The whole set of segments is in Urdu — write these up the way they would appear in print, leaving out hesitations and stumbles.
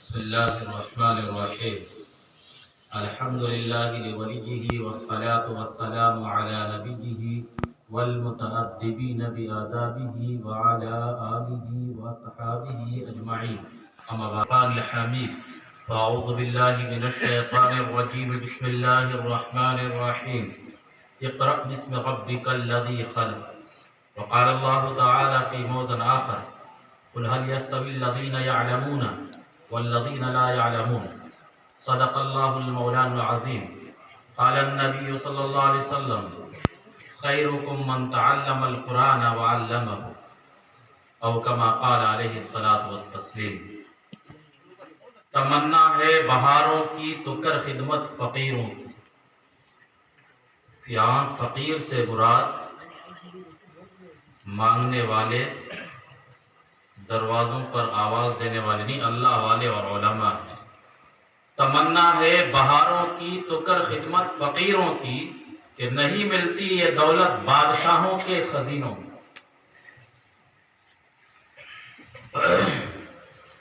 بسم الله الرحمن الرحيم. الحمد لله لوليه والصلاة والسلام على نبيه والمتأدبين بآدابه وعلى آله وصحابه أجمعين. أما بعد الحميد فأعوذ بالله من الشيطان الرجيم. بسم الله الرحمن الرحيم. اقرأ باسم ربك الذي خلق. وقال الله تعالى في موضع آخر: قل هل يستوي الذين يعلمون والذين لا يعلمون. صدق الله المولان العظيم. قال النبي صلى الله عليه وسلم: خيركم من تعلم القرآن وعلمه، او كما قال عليه الصلاة والتسلیم. تمنا ہے بہاروں کی تو کر خدمت فقیروں کی. یہاں فقیر سے مراد مانگنے والے، دروازوں پر آواز دینے والے نہیں، اللہ والے اور علماء ہیں. تمنا ہے بہاروں کی تو کر خدمت فقیروں کی، کہ نہیں ملتی یہ دولت بادشاہوں کے خزینوں میں.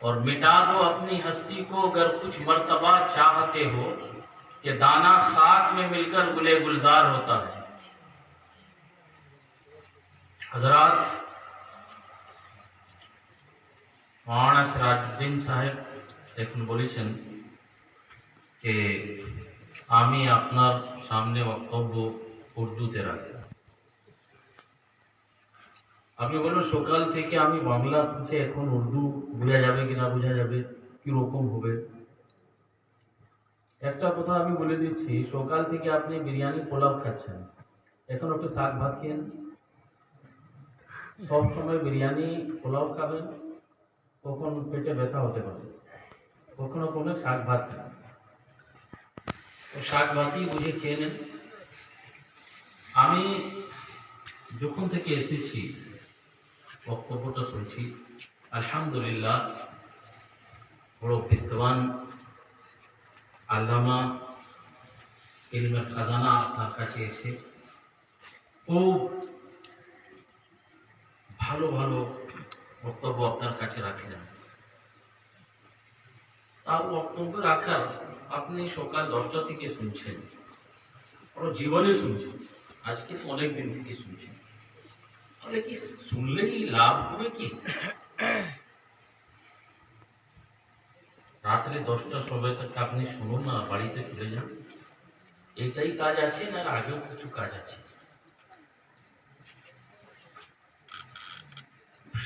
اور مٹا دو اپنی ہستی کو اگر کچھ مرتبہ چاہتے ہو، کہ دانا خاک میں مل کر گلے گلزار ہوتا ہے. حضرات، مولانا سراج الدین সাহেব এখন বলেছেন যে আমি আপনার সামনে বক্তব্য উর্দুতে রাখি. আপনি বলুন সকাল থেকে আমি বাংলা শুনছি, এখন উর্দু বোঝা যাবে কিনা, বোঝা যাবে কি রকম হবে? একটা কথা আমি বলে দিচ্ছি, সকাল থেকে আপনি বিরিয়ানি পোলাও খাচ্ছেন, এখন একটু শাক ভাত খেন. সব সময় বিরিয়ানি পোলাও খাবেন, কখন পেটে ব্যথা হতে পারে. কখনো কোনো শাক ভাত খান, শাক ভাতই বুঝে খেয়ে নেন. আমি যখন থেকে এসেছি বক্তব্যটা শুনছি, আলহামদুলিল্লাহ, বড় বিদ্বান আল্লামা ইলমের খাজানা আপনার কাছে এসে খুব ভালো ভালো বক্তব্য আপনার কাছে রাখলেন. তার বক্তব্য রাখার আপনি সকাল 10টা থেকে শুনছেন, পুরো জীবনে শুনছেন, আজকে অনেক দিন থেকে শুনছেন. তাহলে কি শুনলেই লাভ হবে কি? রাত্রে 10টা সময় থেকে আপনি শুনুন না, বাড়িতে চলে যান. এটাই কাজ আছে না আগেও কিছু কাজ আছে?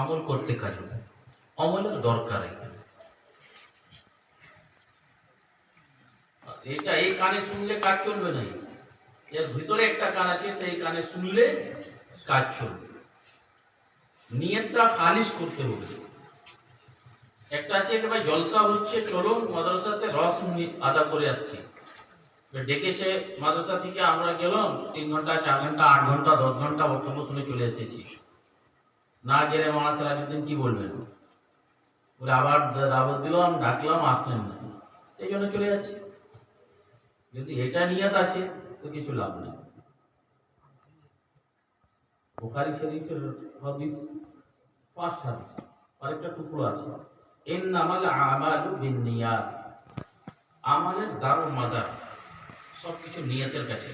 আমল করতে কাজ হবে. আমলের দরকার এখানে. এটা এই কানে শুনলে কাজ চলবে না, এর ভিতরে একটা কান আছে, সেই কানে শুনলে কাজ চলবে. নিয়তটা খালিস করতে হবে. একটা আছে যে ভাই জলসা হচ্ছে, চলো মাদ্রাসাতে রস আদা করে আসছি, ডেকেছে মাদ্রাসা থেকে, আমরা গেলাম 3 ঘন্টা 4 ঘন্টা 8 ঘন্টা 10 ঘন্টা বক্তব্য শুনে চলে এসেছি. না গেলে মাওলানা সিরাজউদ্দিন কি বলবেন, বলে আবার দাওয়াত দিলাম, ডাকলাম, আসলেন না, সেই জন্য চলে যাচ্ছে. যদি এটা নিয়ত আছে তো কিছু লাভ নেই. বুখারী শরীফের হাদিস 5 হাদিস, আরেকটা টুকরো আছে, ইন্নামাল আমালু বিন্নিয়াত. আমালের দার ও মাদার সবকিছু নিয়তের কাছে.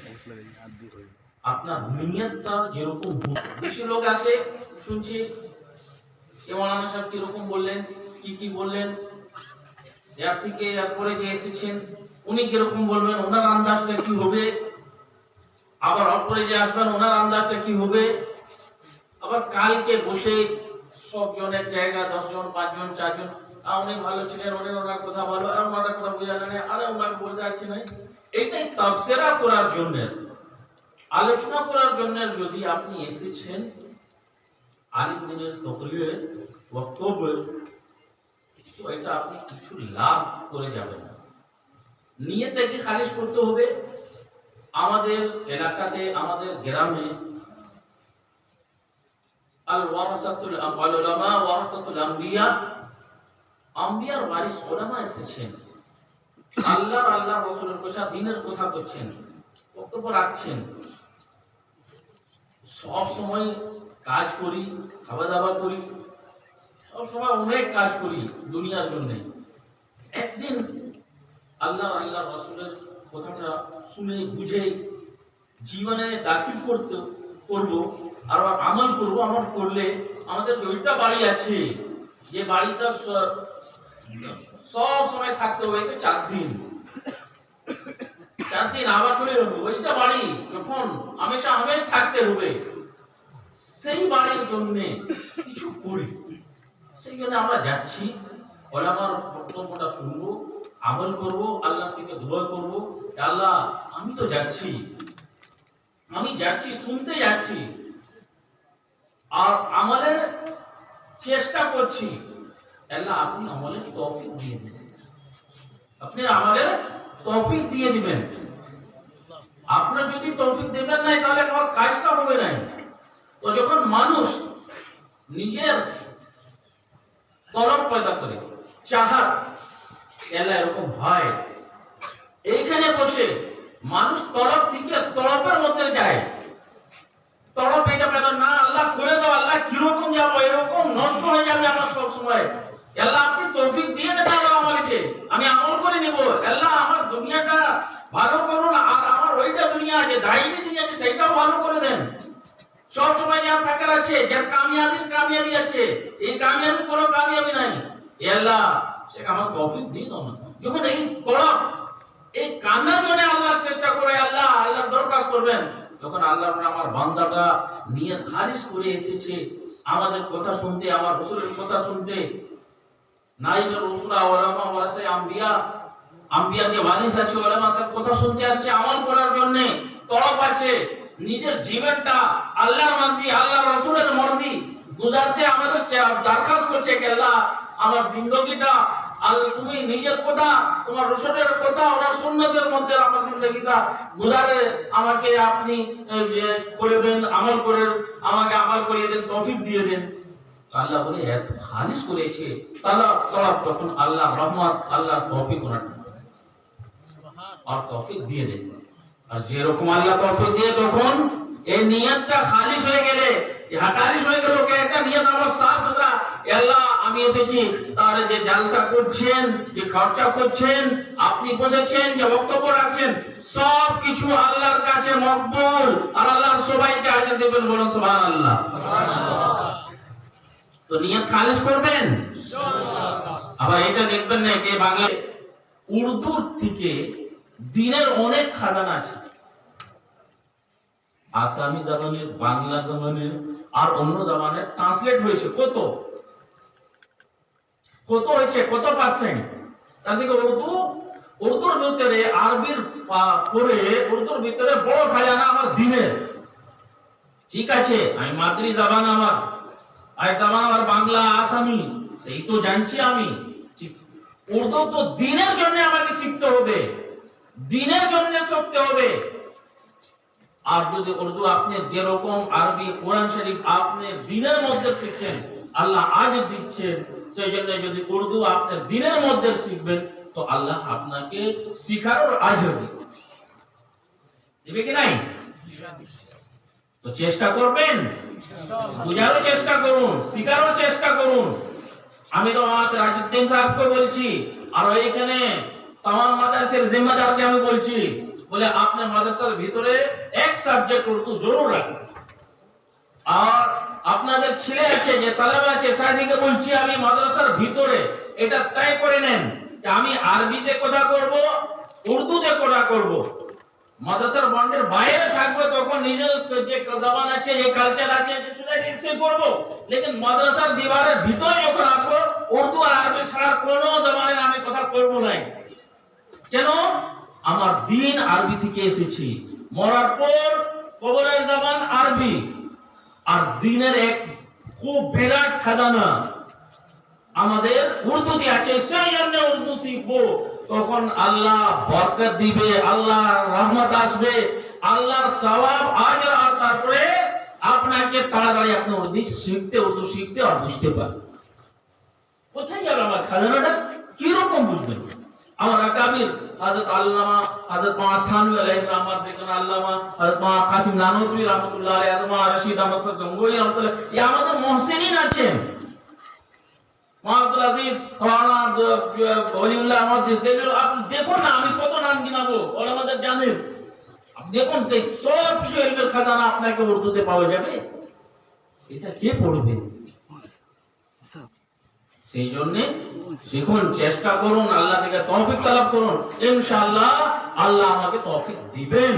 আপনার নিয়তটা যেরকম, কিছু লোক আসে শুনছি, এ মাওলানা সাহেব কিরকম বললেন, কি বললেন, এর থেকে পরে যে এসেছেন উনি কিরকম বলবেন, ওনার আন্দাজটা কি হবে, আবার অপরে যে আসবেন ওনার আন্দাজটা কি হবে. আবার কালকে বসে সব জনের জায়গা 10 জন 5 জন 4 জন, উনি ভালো ছিলেন, ওনার কথা ভালো, আর ওনার কথা বোঝা না, আরে ওনাকে বলতে যাচ্ছে না. এটাই তাফসীরা করার জন্য, আলোচনা করার জন্য যদি আপনি এসেছেন, আলিম দিনের তকরিরে বক্তব্য, তো এটা আপনি কিছু লাভ করে যাবেন না. নিয়তটাকে খালিস করতে হবে. আমাদের এলাকাতে, আমাদের গ্রামে আল ওয়ারাসাতুল উলামা ওয়ারাসাতুল আম্বিয়া আম্বিয়ার ওয়ারিস ওলামা এসেছেন, আল্লাহ আল্লাহ রাসূলের কথা, দ্বীনের কথা করছেন, বক্তব্য রাখছেন। সব সময় কাজ করি, খাওয়া দাওয়া করি, সব সময় অনেক কাজ করি দুনিয়ার জন্য। একদিন আল্লাহ আল্লাহ রাসূলের কথাটা শুনে বুঝে জীবনে দাখিল করব আর আমল করব। আমল করলে আমাদের দুইটা বাড়ি আছে, যে বাড়িটা সব সময় থাকতে হবে 4 দিন, 4 দিন আবার চলে যাবো। ওইটা বাড়ি যখন হামেশা থাকতে হবে, সেই বাড়ির জন্য কিছু করি। সেই জন্য আমরা যাচ্ছি, ওলামার বক্তব্যটা শুনবো, আমল করব, আল্লাহ থেকে দোয়া করব। আল্লাহ আমি তো যাচ্ছি, শুনতে যাচ্ছি আর আমলের চেষ্টা করছি। আল্লাহ আপনি আমলের তৌফিক দিয়ে দিবেন, আপনি আমলের তৌফিক দিয়ে দিবেন। আপনার যদি তৌফিক দেবেন নাই তাহলে আমার কাজটা হবে না। তো যখন মানুষ নিজের তলব পয়দা করে, চাহাত, এলা এরকম হয়, এইখানে বসে মানুষ তলব থেকে তলবের মধ্যে যায়। তলব এটা পেলাম না, আল্লাহ করে দাও, আল্লাহ কিরকম যাবো, এরকম নষ্ট হয়ে যাবে আমার সব সময়। আল্লাহ আপনি তৌফিক দিয়ে দেন আমাকে, আমি আমল করে নিব। আল্লাহ আমার দুনিয়াটা ভালো করুন, আর আমার ওইটা দুনিয়া আছে, দায়ী দুনিয়া আছে, সেটাও ভালো করে দেন। সব সময় যা থাকার আছে, যার কামিয়াবি আছে, এই কামিয়াবি কোনো কামিয়াবি নাই। আল্লাহ সেটা আমার তৌফিক দিয়ে দাও না। যখন এই তলব, এই কান্নার জন্য আল্লাহ চেষ্টা করে, আল্লাহ আল্লাহর দরখাস্ত করবেন, যখন আল্লাহ আমার বান্দাটা নিয়ে খারিজ করে এসেছে আমাদের কথা শুনতে, আমার রাসূলের কথা শুনতে, নাইবে রাসূল ওলামা ওয়ারাসায়ে আম্বিয়া যে ওয়ারিস আছে, ওলামা সব কথা শুনতে আছে, আমল করার জন্য তলব আছে। নিজের জীবনটা আল্লাহর মর্জি, আল্লাহর রাসূলের মর্জি গুজারতে আমাদের দরখাস্ত করছে যে আল্লাহ আমার জিন্দেগিটা তুমি নিজের কথা, তোমার রাসূলের কথা, ওনার সুন্নতের মধ্যে আমার জিন্দেগিটা গুজারে আমাকে আপনি করে দেন, আমল করে আমাকে আমল করিয়ে দেন, তৌফিক দিয়ে দেন। আল্লাহ বলে এত খালিস করেছে তাহলে তখন আল্লাহ রহমত, আল্লাহ তৌফিক ওনার আর তৌফিক দিয়ে দেন। আর যেরকম আল্লাহ তৌফিক দিয়ে তখন এই নিয়তটা খালিস হয়ে গেলে, খালিস হয়ে গেল, একটা নিয়ত আমার সাফ সুতরা, আল্লাহ আমি এসেছি, তার যে জালসা করছেন, যে খরচা করছেন, আপনি বসেছেন, যে বক্তব্য রাখছেন, সব কিছু আল্লাহর কাছে মকবুল, আর আল্লাহ সবাইকে আজাদ দেবেন, বলুন সুবহানাল্লাহ। তো নিয়ত খালিস করবেন ইনশাআল্লাহ। আবার এটা দেখবেন না যে বাংলা উর্দু থেকে দ্বীনের অনেক খাজানা আছে, আসামি জামানের, বাংলা জামানের আর অন্য জামানের ট্রান্সলেট হয়েছে। কত হয়েছে, কত পার্সেন্ট? তাদেরকে উর্দুর ভিতরে, আরবির পরে উর্দুর ভিতরে বড় খাজানা আমার দ্বীনের। ঠিক আছে, আমি মাতৃ জাবান আমার, আর জাবান আমার বাংলা, আসামি, সেই তো জানছি আমি। উর্দু তো দ্বীনের জন্য আমাকে শিখতে হবে, দ্বীনের জন্য শিখতে হবে। আর যদি উর্দু আপনি যেরকম আরবি কোরআন শরীফ আপনি দ্বীনের মধ্যে শিখছেন, আল্লাহ আজ দিচ্ছেন, সেই জন্য যদি উর্দু আপনি দ্বীনের মধ্যে শিখবেন তো আল্লাহ আপনাকে শিখার আজর দিবে কি নাই? তো চেষ্টা করবেন, বুঝারও চেষ্টা করুন, শিখারও চেষ্টা করুন। আমি তো আমার রাজউদ্দিন সাহেবকে বলছি, আর এইখানে তামাম মাদ্রাসার জিম্মাদারকে আমি বলছি, বলে আপনার মাদ্রাসার ভিতরে এক সাবজেক্ট উর্দু জরুর রাখুন। আর আপনাদের ছেলে আছে, যে তালেব আছে, সাদিকে বলছি আমি মাদ্রাসার ভিতরে এটা তয় করে নেন যে আমি আরবিতে কথা করব, উর্দুতে কথা করব। মাদ্রাসার বন্ডের বাইরে থাকবে তখন নিজের যে জবান আছে, যে কালচার আছে, যে সেটা সে করব, লেকিন মাদ্রাসার দিবারের ভিতরে যখন আসবো উর্দু আর আরবি ছাড়া কোনো জবানের আমি কথা করব না। কেন? আমার দ্বীন আরবি থেকে এসেছি, মরার পর কবরের জবান আরবি, আর দ্বীনের এক খুব বিরাট খাজানা আমাদের উর্দুতে আছে, সেই জন্য উর্দু শিখবো। তখন আল্লাহ বরকত দিবে, আল্লাহ রহমত আসবে, আল্লাহর সওয়াব আজর, আর তারপরে আপনাকে তাড়াতাড়ি আপনি উর্দু শিখতে আর বুঝতে পারবেন। কোথায় যাবে আমার খাজানাটা? কি রকম বুঝবেন? আমার আকাবির হযরত আল্লামা হযরত মাওলানা থানভী আলাইহিস রহমান, দেখেন আল্লামা হযরত মাওলানা কাসিম নানভী রাহমাতুল্লাহ আলাইহি, হযরত মাওলানা রশিদ আহমদ গঙ্গোহী রাহমাতুল্লাহ, এই আমাদের মুহসিনিন আছেন। মাওলানা আব্দুল আজিজ, মাওলানা ওলিউল্লাহ আহমদ দেশদেবী, আপনি দেখুন না, আমি কত নাম গিনাবো, ওলামাদের জানেন। আপনি দেখুন সব কিছু ইলমের খাজানা আপনাকে উর্দুতে পাওয়া যাবে। এটা কে পড়বে? সেই জন্য শিখুন, চেষ্টা করুন, আল্লাহ থেকে তৌফিক তালাব করুন, ইনশাআল্লাহ আল্লাহ আমাকে তৌফিক দিবেন।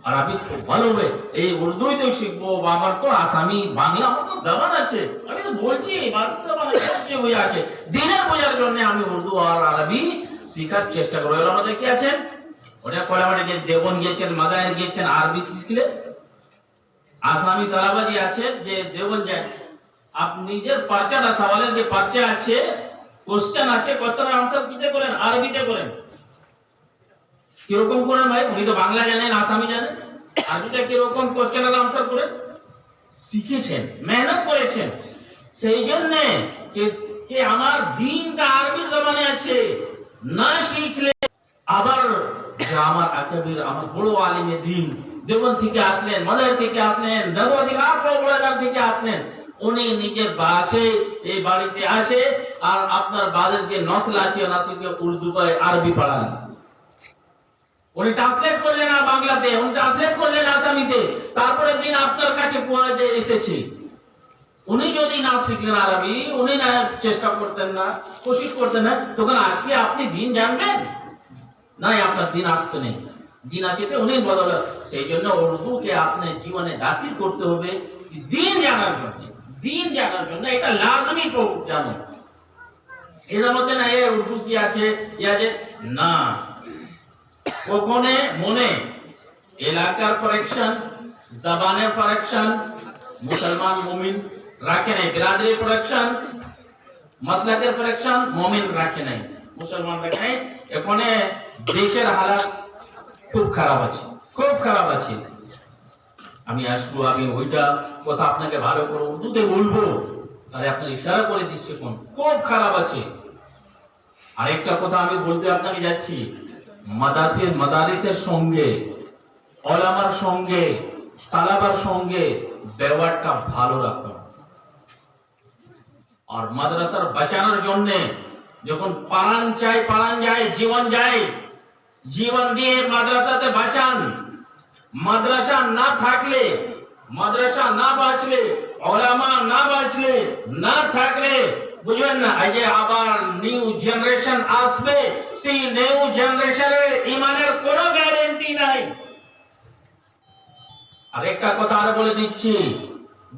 আর আমি খুব ভালো হবে এই উর্দুই তো শিখবো। আমার তো আসামি, বাংলা, আমার তো জবান আছে, আমি তো বলছি, বাংলা জবান আছে, হয়ে আছে। দিনের বোঝার জন্য আমি উর্দু আর আরবি শেখার চেষ্টা করবো। এর আমাদের কি আছেন, ওটা কলাবাড়ি যে দেবন গিয়েছেন, মাদায়ের গিয়েছেন, আরবি শিখলে। আসামি তালাবাজি আছে যে দেবন যায়, আপনি নিজের পার্চাটা, সওয়ালের যে পার্চা আছে, কোশ্চেন আছে, কোশ্চেনের আনসার কিতে করেন? আরবিতে করেন। কিরকম করেন ভাই? উনি তো বাংলা জানেন, আসামি জানেন, আরবিটা কিরকম কোশ্চেনের আনসার করেন? শিখেছেন, মেহনত করেছেন। সেই জন্য যে আমার দিনটা আরবি জবানে আছে, না শিখলে আবার যে আমার আকাবির, আমার বড় আলিমের দিন দেওবন্দ থেকে আসলেন, মাদার থেকে আসলেন, দেওবন্দ থেকে আসলেন, উনি নিজের বাসে এই বাড়িতে আসে আর আপনার বাদের যে নসল আছে, নসলকে উর্দু করে আরবি পড়ান। উনি ট্রান্সলেট করলেন না বাংলাতে, উনি ট্রান্সলেট করলেন আসামিতে, তারপরে দিন আপনার কাছে পৌঁছে এসেছে। উনি যদি না শিখলেন আরবি, উনি না চেষ্টা করতেন না, কোশিশ করতেন না, তখন আজকে আপনি দিন জানবেন না? আপনার দিন আসতে নেই, দিন আসিতে উনি বদল। সেই জন্য উর্দুকে আপনার জীবনে দাখিল করতে হবে দিন জানার জন্য, দিন জানার জন্য। এটা লাজমি জানো, এর মধ্যে না এ উর্দু কি আছে না, ওখানে মনে এলাকার কারেকশন, জবানের কারেকশন, মুসলমান মুমিন রাখে নাই, বিরাদরি কারেকশন, মাসলাকের কারেকশন মুমিন রাখে নাই, মুসলমান রাখে নাই। এখানে দেশের হালাত খুব খারাপ আছে, খুব খারাপ আছে। আমি আসবো, আমি ওইটা কথা আপনাকে ভালো করে উর্দুতে বলবো, তাহলে আপনার ইশারা করে দিচ্ছে কোন খুব খারাপ আছে। আরেকটা কথা আমি বলতে আপনাকে যাচ্ছি, মাদারিসের সঙ্গে, ওলামার সঙ্গে, তালাবার সঙ্গে ব্যবহারটা ভালো রাখতে হবে। আর মাদ্রাসার বাঁচানোর জন্য যখন পালান চাই, পালান যায়, জীবন যায়, জীবন দিয়ে মাদ্রাসাতে বাঁচান। মাদ্রাসা না থাকলে, মাদ্রাসা না বাঁচলে, ওলামা না বাঁচলে, না থাকলে, বুঝবেন না, এই যে আবার নিউ জেনারেশন আসবে, সেই নিউ জেনারেশনের ইমানের কোনো গ্যারান্টি নাই। আর একটা কথা আর বলে দিচ্ছি,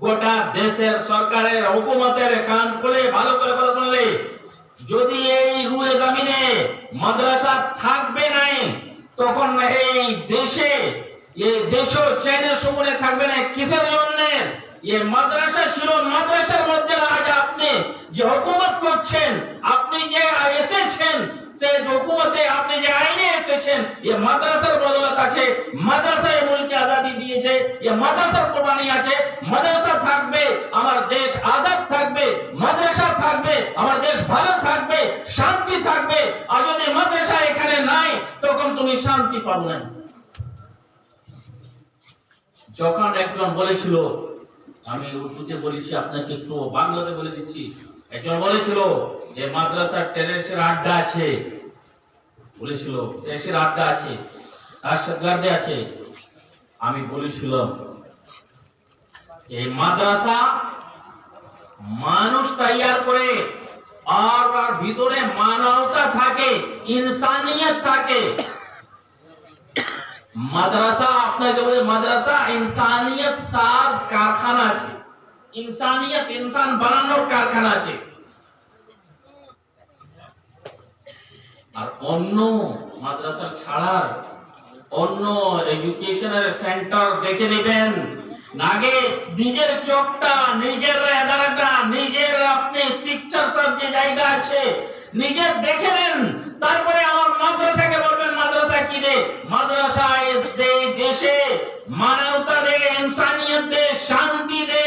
গোটা দেশের সরকারের, হুকুমতের কান খুলে ভালো করে কথা শুনলে, যদি এই রুয়ে জমিনে মাদ্রাসা থাকবে নাই, তখন এই দেশে, এই দেশও চাইনা সুমনে থাকবে না। কিসের জন্য? এই মাদ্রাসা ছিল, মাদ্রাসার মধ্যে আজ আপনি যে হুকুমত করছেন, আপনি যে এসেছেন, সেই হুকুমতে আপনি যে আইনে এসেছেন, এই মাদ্রাসার বদৌলত আছে। মাদ্রাসা এই মুলকে আজাদি দিয়েছে, এই মাদ্রাসার কোরবানি আছে। মাদ্রাসা থাকবে, আমার দেশ আজাদ থাকবে, মাদ্রাসা থাকবে, আমার দেশ ভালো থাকবে, শান্তি থাকবে। আর যদি মাদ্রাসা এখানে নাই, তখন তুমি শান্তি পাবে না। যখন একজন বলেছিল, আমি উর্দুতে বলেছি, আপনাকে একটু বাংলাতে বলে দিচ্ছি, একজন বলেছিল যে মাদ্রাসার টেরেসের আড্ডা আছে, বলেছিল টেরেসের আড্ডা আছে, আর সরকারে আছে। আমি বলেছিলাম এই মাদ্রাসা মানুষ তৈয়ার করে, আর ভিতরে মানবতা থাকে, ইনসানিয়ত থাকে। মাদ্রাসা আপনাকে বলে, মাদ্রাসা ইনসানিয়ত সাজ কারখানা আছে, ইনসানিয়ত, ইনসান বানানোর কারখানা আছে। আর অন্য মাদ্রাসা ছাড়া অন্য এডুকেশনের সেন্টার দেখে নেবেন, আগে নিজের চোখটা, নিজের এদারাটা, নিজের আপনি শিক্ষার সব যে জায়গা আছে নিজের দেখে নেন, তারপরে আমার মাদ্রাসাকে বলবেন মাদ্রাসা কি রে? মাদ্রাসা দেশে মানবতা দে, ইনসানিয়ত দে, শান্তি দে,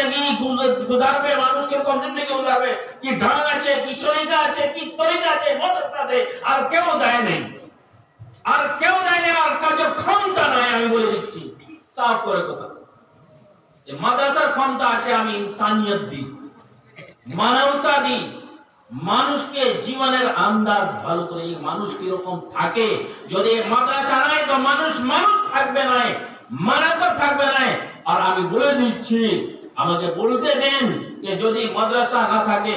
জিন্দগি গুজারবে, মানুষ কিরকম জিন্দগি গুজারবে, কি ঢং আছে, কি শরীকা আছে, কি তরিকা আছে মাদ্রাসাতে, আর কেউ দেয় নেই, আর কেউ দেয় নেই, আর কাজে ক্ষমতা নাই। আমি বলে দিচ্ছি সাফ করে কথা, যে মাদ্রাসার ক্ষমতা আছে আমি ইনসানিয়ত দিই, মানবতা দিই, মানুষকে জীবনের আন্দাজ ভালো করে, মানুষ কিরকম থাকে। যদি মাদ্রাসা নাই তো মানুষ থাকবে না, মানবতা থাকবে না। আর আমি বলে দিচ্ছি, আমাকে বলতে দেন যে যদি মাদ্রাসা না থাকে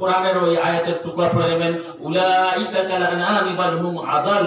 কোরআনের ওই আয়াতের টুকরা পড়ে নেবেন, উলাইকা কাল আনআমি বাল হুম আদাল।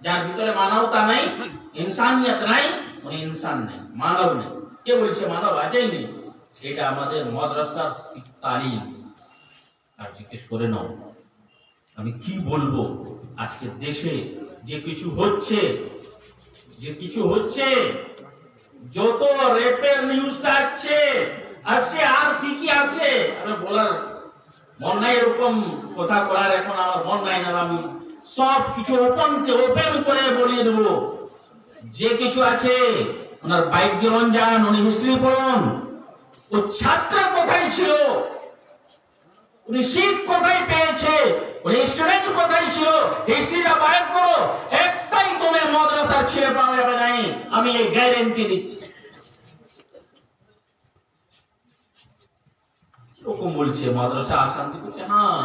যার ভিতরে মানবতা নাই, ইনসানিয়ত নাই, উনি ইনসান নেই, মানব নেই। কে বলছে মানব আছেই নেই? এটা আমাদের মাদ্রাসার তালিম। আর জিজ্ঞেস করে নাও আমি কি বলবো, আজকে দেশে যে কিছু হচ্ছে, যত রেপের নিউজটা আছে, আসছে আর কি আছে, আমি বলার মন নাই, এরকম কথা বলার এখন আমার মন নাই না। আমি সব কিছু ওপেন করে বলিয়ে দেবো। যে কিছু আছে ওনার বাইক জীবন যান, উনি হিস্ট্রি পড়ুন, ও ছাত্র কোথায় ছিল, উনি শিখ কোথায় পেয়েছে, উনি স্টুডেন্ট কোথায় ছিল, হিস্ট্রিটা বাইর করো। একটাই তুমি মাদ্রাসা ছেড়ে পাওয়া যাবে নাই, আমি এই গ্যারান্টি দিচ্ছি। এরকম বলছে মাদ্রাসা অশান্তি করছে। হ্যাঁ,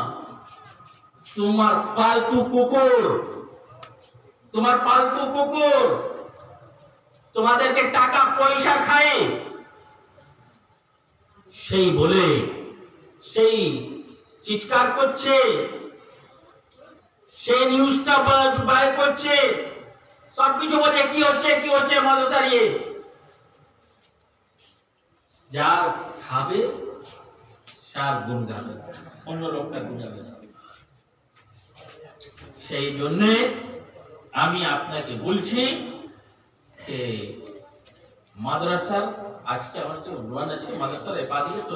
তোমার পালতু কুকুর তোমাদেরকে টাকা পয়সা খায়, সেই বলে সেই চিৎকার করছে, সেই নিউজটা বাইর করছে, সবকিছু বলে কি হচ্ছে মাদ্রাসার ইয়ে। যার খাবে সার গুণ গাবে, অন্য লোকটা গুণ গাবে না। সেই জন্য আমি আপনাকে বলছি যে মাদ্রাসার আজকে আমার যে উন্নয়ন আছে, মাদ্রাসার এফাদিয়ত তো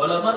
ওলামার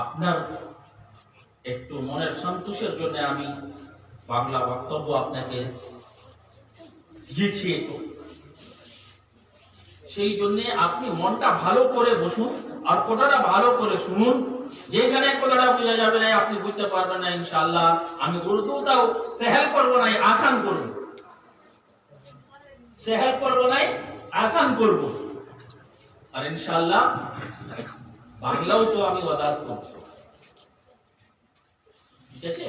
আপনার একটু মনের সন্তোষের জন্য আমি বাংলা বক্তব্য আপনাকে দিয়েছি, সেই জন্য আপনি মনটা ভালো করে বসুন আর কথাটা ভালো করে শুনুন। যেখানে কথাটা বোঝা যাবে না, আপনি বুঝতে পারবেন না, ইনশাআল্লাহ আমি উর্দুটাও সহল করবো না, আসান করবো, সহল করবো না, আসান করবো। আর ইনশাআল্লাহ বাংলাও তো আমি ওয়াদাত করছি, ঠিক আছে।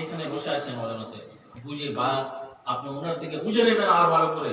এখানে বসে আছেন, উলামাতে বুঝে বা আপনি ওনার থেকে বুঝে নেবেন আর ভালো করে।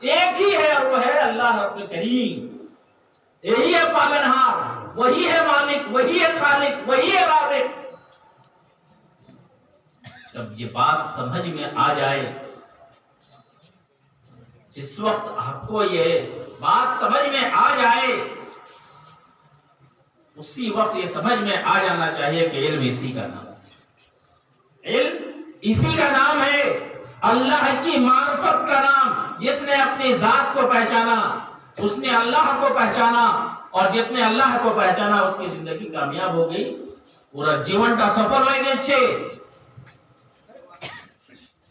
ایک ہی ہے اور وہ ہے اللہ رب کریم. یہی ہے پالنہار, وہی ہے مالک, وہی ہے خالق, وہی ہے رازق. جب یہ بات سمجھ میں آ جائے, جس وقت آپ کو یہ بات سمجھ میں آ جائے, اسی وقت یہ سمجھ میں آ جانا چاہیے کہ علم اسی کا نام ہے. علم اسی کا نام ہے, اللہ کی معرفت کا نام. جس نے اپنی ذات کو پہچانا اس نے اللہ کو پہچانا, اور جس نے اللہ کو پہچانا اس کی زندگی کامیاب ہو گئی, پورا জীবনটা সফল হয়ে গেছে.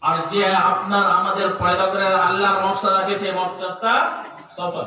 আর যে আপনার আমাদের পয়দা করে আল্লাহর মকসদ আছে সেই মকসদটা সফল.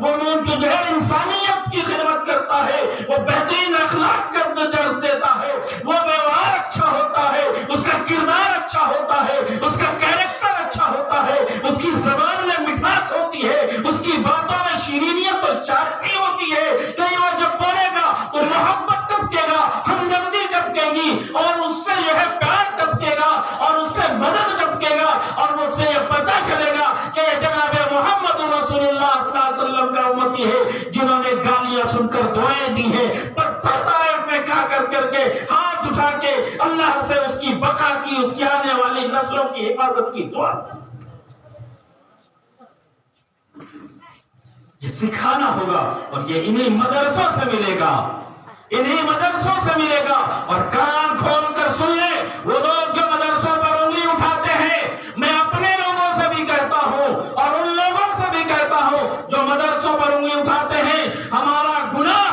وہ منتظر انسانیت کی خدمت کرتا ہے، وہ بہترین اخلاق کا درس دیتا ہے، وہ ویوہار اچھا ہوتا ہے، اس کا کردار اچھا ہوتا ہے، اس کا کیریکٹر اچھا ہوتا ہے، اس کی زبان میں مٹھاس ہوتی ہے، اس کی باتوں میں شیرینیت اور چاٹنی ہوتی ہے، کہیں وہ جب بولے گا تو محبت ٹپکے گا، ہمدردی ٹپکے گی، اور اس سے یہ پیار ٹپکے گا، اور اس سے مدد ٹپکے گا، اور اس سے یہ پتہ چلے گا کہ یہ جناب محمد رسول اللہ صلی اللہ علیہ وسلم کا امتی ہے، جنہوں نے گالیاں سن کر دعائیں دی ہیں، پتھر طائف میں کھا کر کے ہاتھ اٹھا کے اللہ سے اس کی بقا کی، اس کی آنے والی نسلوں کی حفاظت کی دعا، یہ سکھانا ہوگا، اور یہ انہی مدرسوں سے ملے گا، انہی مدرسوں سے ملے گا۔ اور کان کھول کر سن لیں وہ لوگ جو مدرسوں پر انگلی اٹھاتے ہیں، میں اپنے لوگوں سے بھی کہتا ہوں اور ان لوگوں سے بھی کہتا ہوں جو مدرسوں پر انگلی اٹھاتے ہیں، ہمارا گناہ،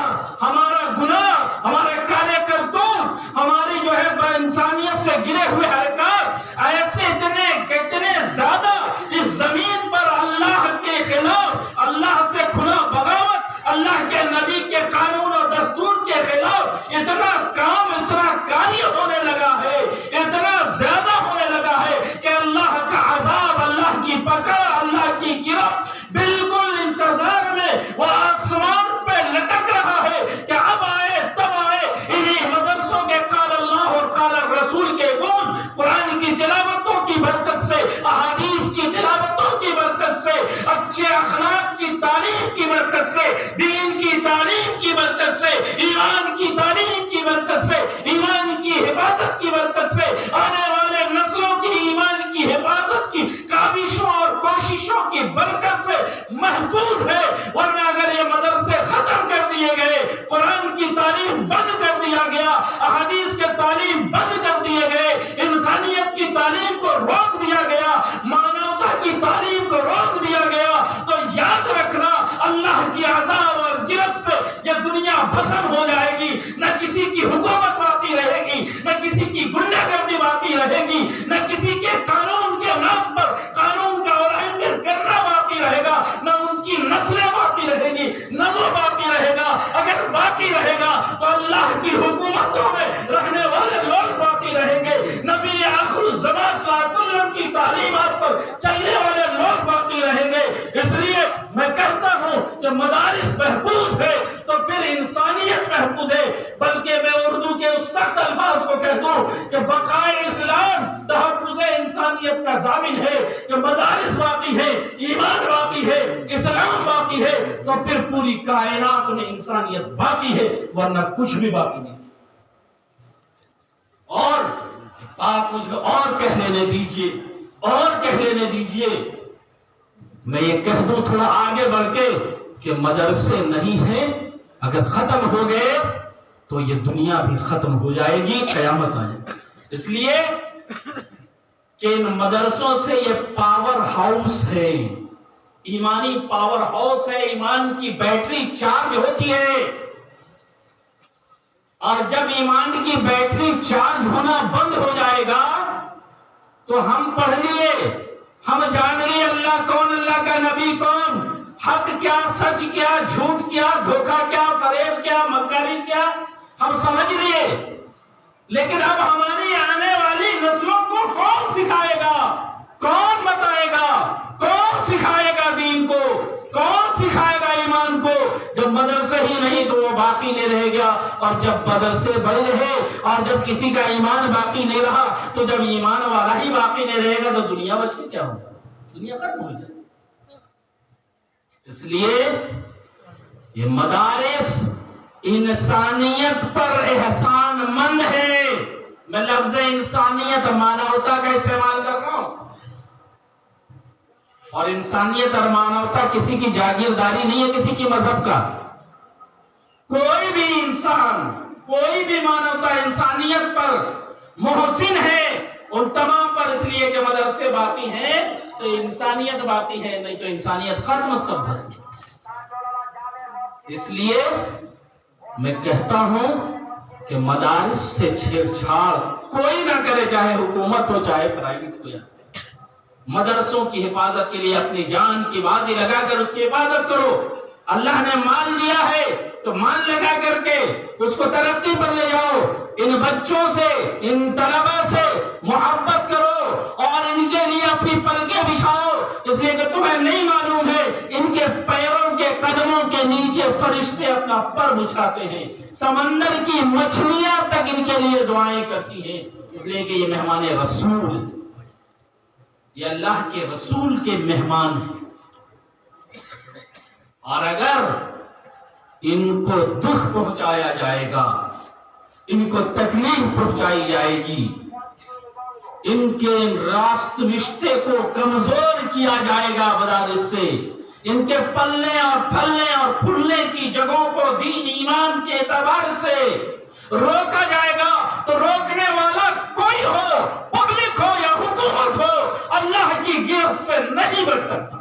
ہمارے کالے کرتوت، ہماری جو ہے انسانیت سے گرے ہوئے حرکات ایسے اتنے زیادہ اس زمین پر اللہ کے خلاف، اللہ سے کھلا بغاوت، اللہ کے نبی کے قانون اور دستور کے خلاف اتنا کام، اتنا کاری ہونے لگا ہے، اتنا زیادہ ہونے لگا ہے کہ اللہ کا عذاب، اللہ کی پکڑ، اللہ کی گرفت بالکل انتظار میں وہ آسمان پہ لٹک رہا ہے کہ اب آئے تب آئے۔ انہی مدرسوں کے قال اللہ اور قال رسول کے گون، قرآن کی تلاوتوں کی برکت سے، احادیث کی تلاوتوں کی برکت سے، اچھے اخلاق کی تعلیم کی برکت سے، دین کی تعلیم کی برکت سے، ایمان کی تعلیم کی برکت سے، ایمان کی حفاظت کی برکت سے، آنے والے نسلوں کی ایمان کی حفاظت کی کاوشوں اور کوششوں کی برکت سے محفوظ ہے۔ ورنہ اگر یہ مدرسے ختم کر دیے گئے، قرآن کی تعلیم بند کر دیا گیا، احادیث کے تعلیم بند کر دیے گئے، انسانیت کی تعلیم کو روک دیا گیا، مانوتا کی تعلیم کو روک دیا گیا، تو یاد رکھنا اللہ کی عذاب اور گرفت سے یہ دنیا بھسم ہو جائے گی، نہ کسی کی حکومت باقی رہے گی، نہ کسی کی غنڈہ گردی باقی رہے گی، نہ کسی کے قانون کے نام پر قانون کا اولنگھن کرنا باقی رہے گا، نہ ان کی نسلیں باقی رہے گی، نہ وہ باقی رہے گا۔ اگر باقی رہے گا تو اللہ کی حکومتوں میں رہنے والے لوگ باقی رہیں گے، نبی آخر الزمان صلی اللہ علیہ وسلم کی تعلیمات پر چلنے والے لوگ باقی رہیں گے۔ اس لیے میں کہتا ہوں کہ مدارس محفوظ ہے تو پھر انسانیت محفوظ ہے، بلکہ میں اردو کے اس سخت الفاظ کو کہتا ہوں کہ بقائے اسلام تحفظ انسانیت کا ضامن ہے، کہ مدارس باقی ہے، ایمان باقی ہے، اسلام باقی ہے، تو پھر پوری کائنات میں انسانیت باقی ہے، ورنہ کچھ بھی باقی نہیں۔ اور آپ مجھے اور کہہ لینے دیجئے، میں یہ کہہ دوں تھوڑا آگے بڑھ کے کہ مدرسے نہیں ہیں، اگر ختم ہو گئے تو یہ دنیا بھی ختم ہو جائے گی، قیامت آ جائے گی۔ اس لیے کہ ان مدرسوں سے یہ پاور ہاؤس ہے، ایمانی پاور ہاؤس ہے، ایمان کی بیٹری چارج ہوتی ہے، اور جب ایمان کی بیٹری چارج ہونا بند ہو جائے گا تو ہم پڑھ لیے، ہم جان لیے اللہ کون، اللہ کا نبی کون، حق کیا، سچ کیا، جھوٹ کیا، دھوکہ کیا، فریب کیا، مکاری کیا، ہم سمجھ لیے، لیکن اب ہماری آنے والی نسلوں کو کون سکھائے گا، کون بتائے گا، کون سکھائے گا دین کو، کون سکھائے گا ایمان کو؟ جب مدرسے ہی نہیں تو وہ باقی نہیں رہے گا، اور جب مدرسے بڑے رہے اور جب کسی کا ایمان باقی نہیں رہا، تو جب ایمان والا ہی باقی نہیں رہے گا تو دنیا بچ کے کیا ہوگا؟ دنیا ختم ہو جائے۔ اس لیے یہ مدارس انسانیت پر احسان مند ہے، میں لفظ انسانیت مانوتا کا استعمال کر رہا ہوں، اور انسانیت اور مانوتا کسی کی جاگیرداری نہیں ہے، کسی کی مذہب کا۔ کوئی بھی انسان، کوئی بھی مانوتا انسانیت پر محسن ہے ان تمام پر، اس لیے کہ مدرسے باقی ہیں تو انسانیت باقی ہے، نہیں تو انسانیت ختم، سب بس۔ اس لیے میں کہتا ہوں کہ مدارس سے چھیڑ چھاڑ کوئی نہ کرے، چاہے حکومت ہو چاہے پرائیویٹ ہو، مدرسوں کی حفاظت کے لیے اپنی جان کی بازی لگا کر اس کی حفاظت کرو. اللہ نے مال دیا ہے تو مال لگا کر کے اس کو ترقی پر لے جاؤ. ان بچوں سے، ان طلبہ سے محبت کرو اور ان کے لیے اپنی پلکیں بچھاؤ، اس لیے کہ تمہیں نہیں معلوم ہے ان کے پیروں کے قدموں کے نیچے فرشتے اپنا پر بچھاتے ہیں. سمندر کی مچھلیاں تک ان کے لیے دعائیں کرتی ہیں، اس لیے کہ یہ مہمان رسول ہیں، یہ اللہ کے رسول کے مہمان ہیں. اور اگر ان کو دکھ پہنچایا جائے گا، ان کو تکلیف پہنچائی جائے گی، ان کے رشتے کو کمزور کیا جائے گا مدارس سے، ان کے پلنے اور پھلنے اور پھولنے کی جگہوں کو دین ایمان کے اعتبار سے روکا جائے گا، تو روکنے والا کوئی ہو، پبلک ہو یا حکومت ہو، اللہ کی گرفت سے نہیں بچ سکتا،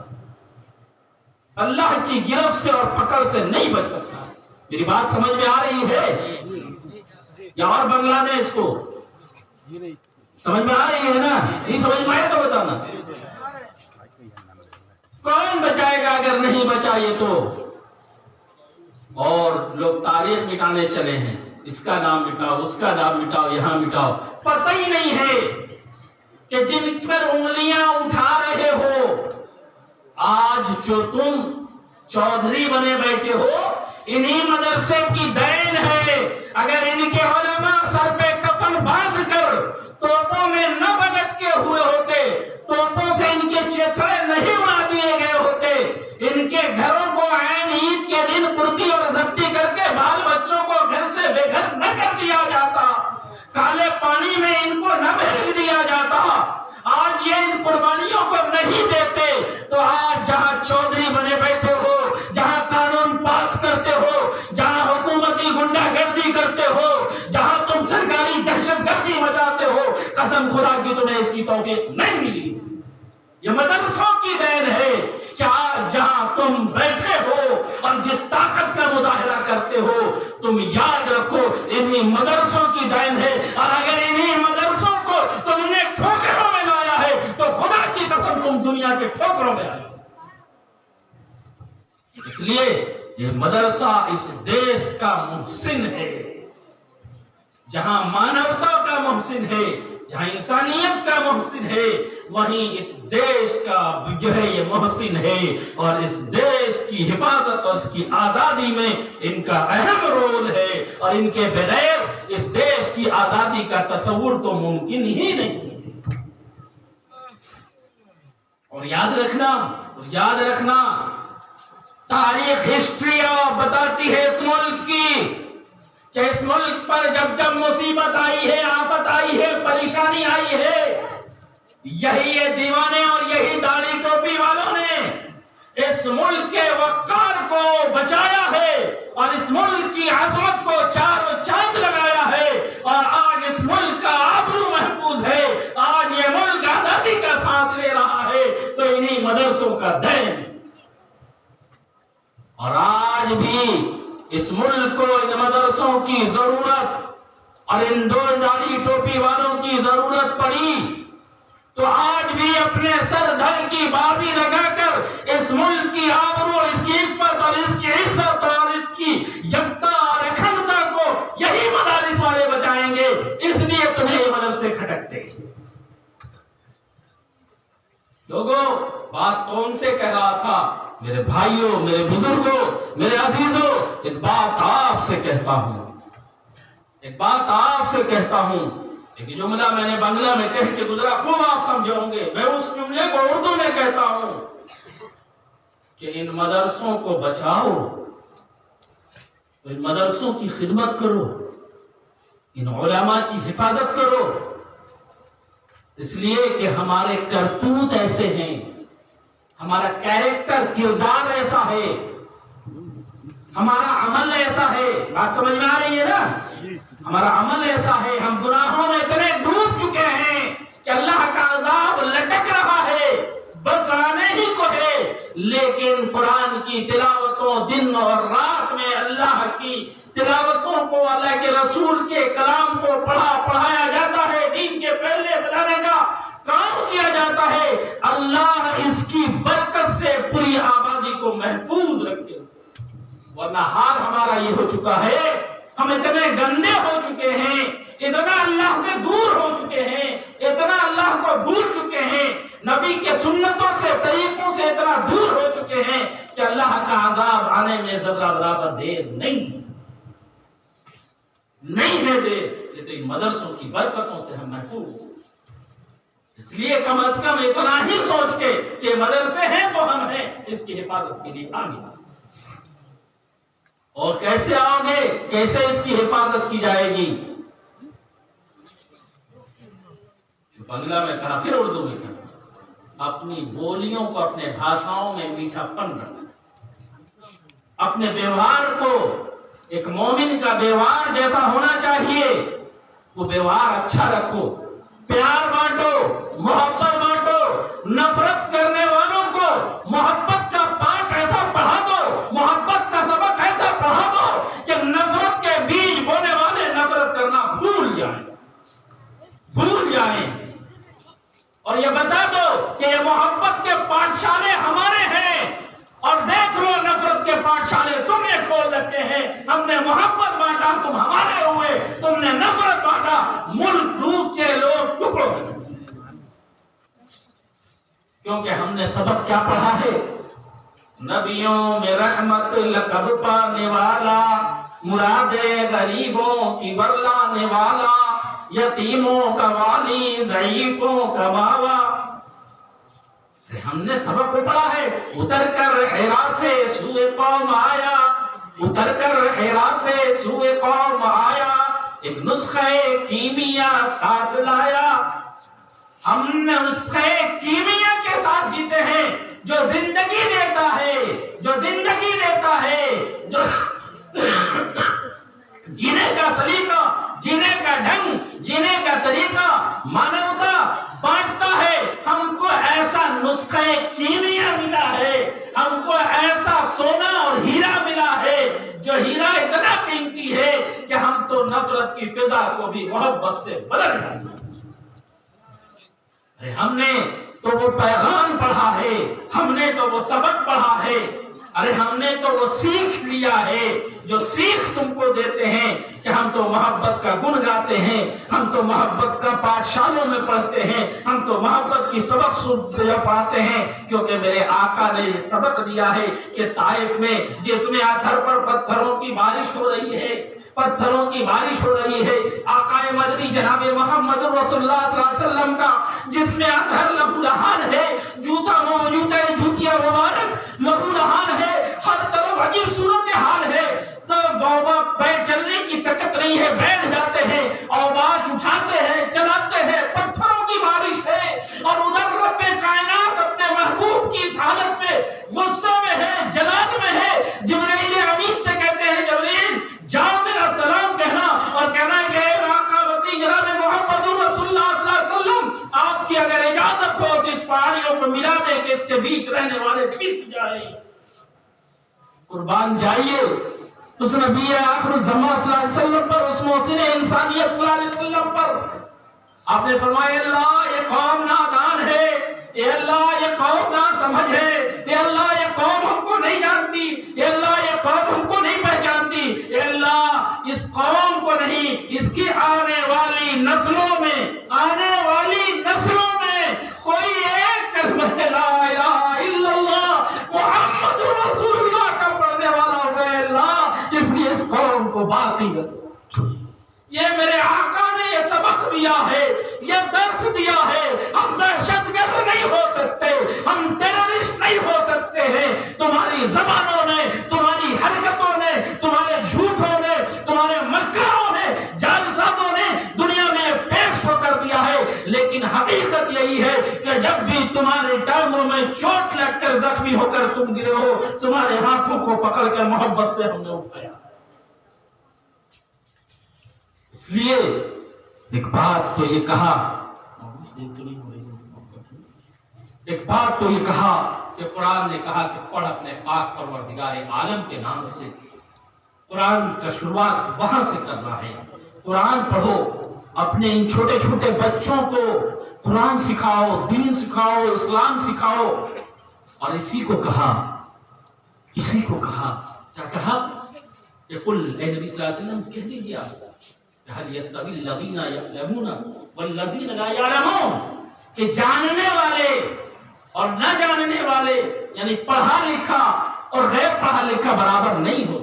اللہ کی گرفت سے اور پکڑ سے نہیں بچ سکتا. میری بات سمجھ میں آ رہی ہے یا اور بنگلہ دیش کو سمجھ میں آ رہی ہے نا؟ نہیں سمجھ میں آئے تو بتانا. کون بچائے گا اگر نہیں بچائے تو؟ اور لوگ تاریخ مٹانے چلے ہیں، اس کا نام مٹاؤ، اس کا نام مٹاؤ، یہاں مٹاؤ. پتہ ہی نہیں ہے کہ جن پر انگلیاں اٹھا رہے ہو، آج جو تم چودھری بنے بیٹھے ہو، انہی مدرسے کی دین ہے. اگر ان کے علماء سر پہ کفن باندھ کر توپوں میں نہ بلٹ کے ہوئے ہوتے، توپوں سے ان کے چیتھڑے نہیں اڑا دیے گئے ہوتے، ان کے گھروں کو عین عید کے دن پرتی اور ضبطی کر کے بال بچوں کو گھر سے بے گھر نہ کر دیا جاتا، کالے پانی میں ان کو نہ بھیج دیا جاتا، آج یہ ان قربانیوں کو نہیں دیتے، تو آج جہاں چودھری بنے بیٹھے ہو، جہاں قانون پاس کرتے ہو، جہاں حکومتی گنڈا گردی کرتے ہو، جہاں تم سرکاری دہشت گردی مچاتے ہو، قسم خدا کی تمہیں اس کی توفیق نہیں ملی. یہ مدرسوں کی دین ہے کہ آج جہاں تم بیٹھے ہو اور جس طاقت کا مظاہرہ کرتے ہو، تم یاد رکھو انہی مدرسوں کی دین ہے. اور اگر انہی مدرسوں کو تم نے ٹھوکروں میں لایا ہے تو خدا کی قسم تم دنیا کے ٹھوکروں میں آئے. اس لیے یہ مدرسہ اس دیش کا محسن ہے، جہاں مانوتا کا محسن ہے، جہاں انسانیت کا محسن ہے، وہیں اس دیش کا جو ہے یہ محسن ہے. اور اس دیش کی حفاظت اور اس کی آزادی میں ان کا اہم رول ہے، اور ان کے بغیر اس دیش کی آزادی کا تصور تو ممکن ہی نہیں. اور یاد رکھنا تاریخ ہسٹری بتاتی ہے اس ملک کی کہ اس ملک پر جب جب مصیبت آئی ہے، آفت آئی ہے، پریشانی آئی ہے، یہی یہ دیوانے اور یہی داڑھی ٹوپی والوں نے اس ملک کے وقار کو بچایا ہے اور اس ملک کی عظمت کو چاروں چاند لگایا ہے. اور آج اس ملک کا آبرو محفوظ ہے، آج یہ ملک آزادی کا ساتھ لے رہا ہے، تو انہی مدرسوں کا دین. اور آج بھی اس ملک کو ان مدرسوں کی ضرورت اور ان دو داڑھی ٹوپی والوں کی ضرورت پڑی تو آج بھی اپنے سر دھر کی بازی لگا کر اس ملک کی آبرو، اس کی عفت اور اس کی عزت اور اس کی یکتا اور اکھنڈتا کو یہی مدارس والے بچائیں گے. اس لیے تمہیں یہ مدرسے کھٹکتے. لوگوں، بات کون سے کہہ رہا تھا؟ میرے بھائیوں، میرے بزرگوں، میرے عزیزوں، ایک بات آپ سے کہتا ہوں، ایک جملہ میں نے بنگلہ میں کہہ کے گزرا، خوب آپ سمجھے ہوں گے. میں اس جملے کو اردو میں کہتا ہوں کہ ان مدرسوں کو بچاؤ، ان مدرسوں کی خدمت کرو، ان علماء کی حفاظت کرو، اس لیے کہ ہمارے کرتوت ایسے ہیں، ہمارا کیریکٹر، کردار ایسا ہے، ہمارا عمل ایسا ہے. بات سمجھ میں آ رہی ہے نا؟ ہمارا عمل ایسا ہے، ہم گناہوں میں اتنے ڈوب چکے ہیں کہ اللہ کا عذاب لٹک رہا ہے، بس آنے ہی کو ہے. لیکن قرآن کی تلاوتوں، دن اور رات میں اللہ کی تلاوتوں کو، اللہ کے رسول کے کلام کو پڑھایا جاتا ہے. دین کے پہلے بلانے کا کام دعا کیا جاتا ہے اللہ اس کی برکت سے پوری آبادی کو محفوظ رکھے، ورنہ حال ہمارا یہ ہو چکا ہے، ہم اتنے گندے ہو چکے ہیں، اتنا اللہ سے دور ہو چکے ہیں، اتنا اللہ کو بھول چکے ہیں، نبی کے سنتوں سے طریقوں سے اتنا دور ہو چکے ہیں کہ اللہ کا عذاب آنے میں ذرہ برابر دیر نہیں ہے دیر۔ یہ تو مدرسوں کی برکتوں سے ہم محفوظ ہیں، اس لیے کم از کم اتنا ہی سوچ کے کہ مدرسے ہیں تو ہم ہیں، اس کی حفاظت کے لیے آگے۔ اور کیسے آؤ گے، کیسے اس کی حفاظت کی جائے گی؟ بنگلہ میں کہا، پھر اردو میں کہا، اپنی بولیوں کو، اپنے بھاشاؤں میں میٹھا پن رکھنا، اپنے ویوہار کو ایک مومن کا ویوہار جیسا ہونا چاہیے وہ ویوہار اچھا رکھو، پیار بانٹو، محبت بانٹو، نفرت کرنے والوں کو محبت کا پاٹ ایسا پڑھا دو، محبت کا سبق ایسا پڑھا دو کہ نفرت کے بیج بونے والے نفرت کرنا بھول جائیں، اور یہ بتا دو کہ یہ محبت کے پاٹھشالے ہمارے ہیں، اور دیکھ لو نفرت کے پاٹھشالے تم نے کھول رکھے ہیں، ہم نے محبت بانٹا تم ہمارے ہوئے، تم نے نفرت بانٹا ملک ڈوب کے لوگ ٹکڑوں میں۔ کیونکہ ہم نے سبق کیا پڑھا ہے؟ نبیوں میں رحمت لقب پانے والا، مراد غریبوں کی برلانے والا، یتیموں کا والی، ضعیفوں کا باوا۔ ہم نے سبق پڑھا ہے، اتر کر حرا سے سوئے قوم آیا، اتر کر حرا سے سوئے قوم آیا، ایک نسخہ کیمیا ساتھ لایا۔ ہم نے نسخہ کیمیا کے ساتھ جیتے ہیں، جو زندگی دیتا ہے، جو زندگی دیتا ہے، جو جینے کا سلیقہ، جینے کا ڈھنگ، جینے کا طریقہ، مانوتا بانٹتا ہے۔ ہم کو ایسا نسخہ کیمیا ملا ہے، ہم کو ایسا سونا اور ہیرا ملا ہے، جو ہیرا اتنا قیمتی ہے کہ ہم تو نفرت کی فضا کو بھی محبت سے بدل ڈالتے ہیں۔ ہم نے تو وہ پیغام پڑھا ہے، ہم نے تو وہ سبق پڑھا ہے، ارے ہم نے تو وہ سیکھ لیا ہے، جو سیکھ تم کو دیتے ہیں کہ ہم تو محبت کا گن گاتے ہیں، ہم تو محبت کا پاٹھشالوں میں پڑھتے ہیں، ہم تو محبت کی سبق پڑھاتے ہیں، کیونکہ میرے آقا نے سبق دیا ہے کہ طائف میں جس میں ادھر پر پتھروں کی بارش ہو رہی ہے، پتھروں کی بارش ہو رہی ہے، آقا مدنی جناب محمد رسول اللہ صلی اللہ علیہ وسلم کا جس میں ادھر لہو لہان ہے، جوتا موجود ہے، جوتیاں مبارک لہو لہان ہے، ہر طرف عجیب صورتحال ہے، تو بابا پیر چلنے کی سکت نہیں ہے، بیٹھ جاتے ہیں، آواز اٹھاتے ہیں، چلاتے ہیں، پتھروں کی بارش ہے، اور ادھر رب کائنات اپنے محبوب کی اس حالت میں غصے میں ہے، جلال میں ہے۔ جبرائیل امین سے کہتے ہیں، جبرائیل جاؤ میرا سلام کہنا، اور کہنا ہے کہ آقا مدنی جناب محمد رسول اللہ صلی اللہ علیہ وسلم آپ کی اگر اجازت ہو تو اس پہاڑیوں کو ملا دے کہ اس کے بیچ رہنے والے پس جائیں۔ قربان جائیے اس نبی آخر الزمان صلی اللہ علیہ وسلم پر، اس محسن انسانیت صلی اللہ علیہ وسلم پر۔ آپ نے فرمایا اللہ یہ قوم نادان ہے، اے اللہ یہ قوم نا سمجھ ہے، اے اللہ یہ قوم ہم کو نہیں جانتی، اے اللہ یہ قوم ہم کو نہیں پہچانتی، اے اللہ اس قوم کو نہیں، اس کی آنے والی نسلوں میں، آنے والی نسلوں میں کوئی ایک کلمہ لا الہ الا اللہ محمد رسول اللہ کا پڑھنے والا ہو گئے، اللہ اس لیے اس قوم کو باقی کر۔ یہ میرے آقا نے یہ سبق دیا ہے، یہ درس دیا ہے۔ ہم دہشت گرد نہیں ہو سکتے، ہم ٹیررسٹ نہیں ہو سکتے ہیں۔ تمہاری زبانوں نے، تمہاری حرکتوں نے، تمہارے جھوٹوں نے، تمہارے مکروں نے، جالسازوں نے دنیا میں پیش تو کر دیا ہے، لیکن حقیقت یہی ہے کہ جب بھی تمہارے ٹانگوں میں چوٹ لگ کر زخمی ہو کر تم گرے ہو، تمہارے ہاتھوں کو پکڑ کر محبت سے ہم نے اٹھایا۔ اس لیے ایک بات تو یہ کہا، کہ قرآن نے کہا کہ پڑھ اپنے پاک پروردگار عالم کے نام سے۔ قرآن کا شروعات وہاں سے کرنا ہے۔ قرآن پڑھو، اپنے ان چھوٹے چھوٹے بچوں کو قرآن سکھاؤ، دین سکھاؤ، اسلام سکھاؤ. اور اسی کو کہا کیا کہا کہ قل اے نبی صلی اللہ علیہ وسلم کہہ دیجیے آپ هل يستوي الذين يعلمون والذين لا يعلمون کہ جاننے والے اور نہ جاننے والے یعنی پڑھا لکھا اور غیر پڑھا لکھا برابر نہیں ہو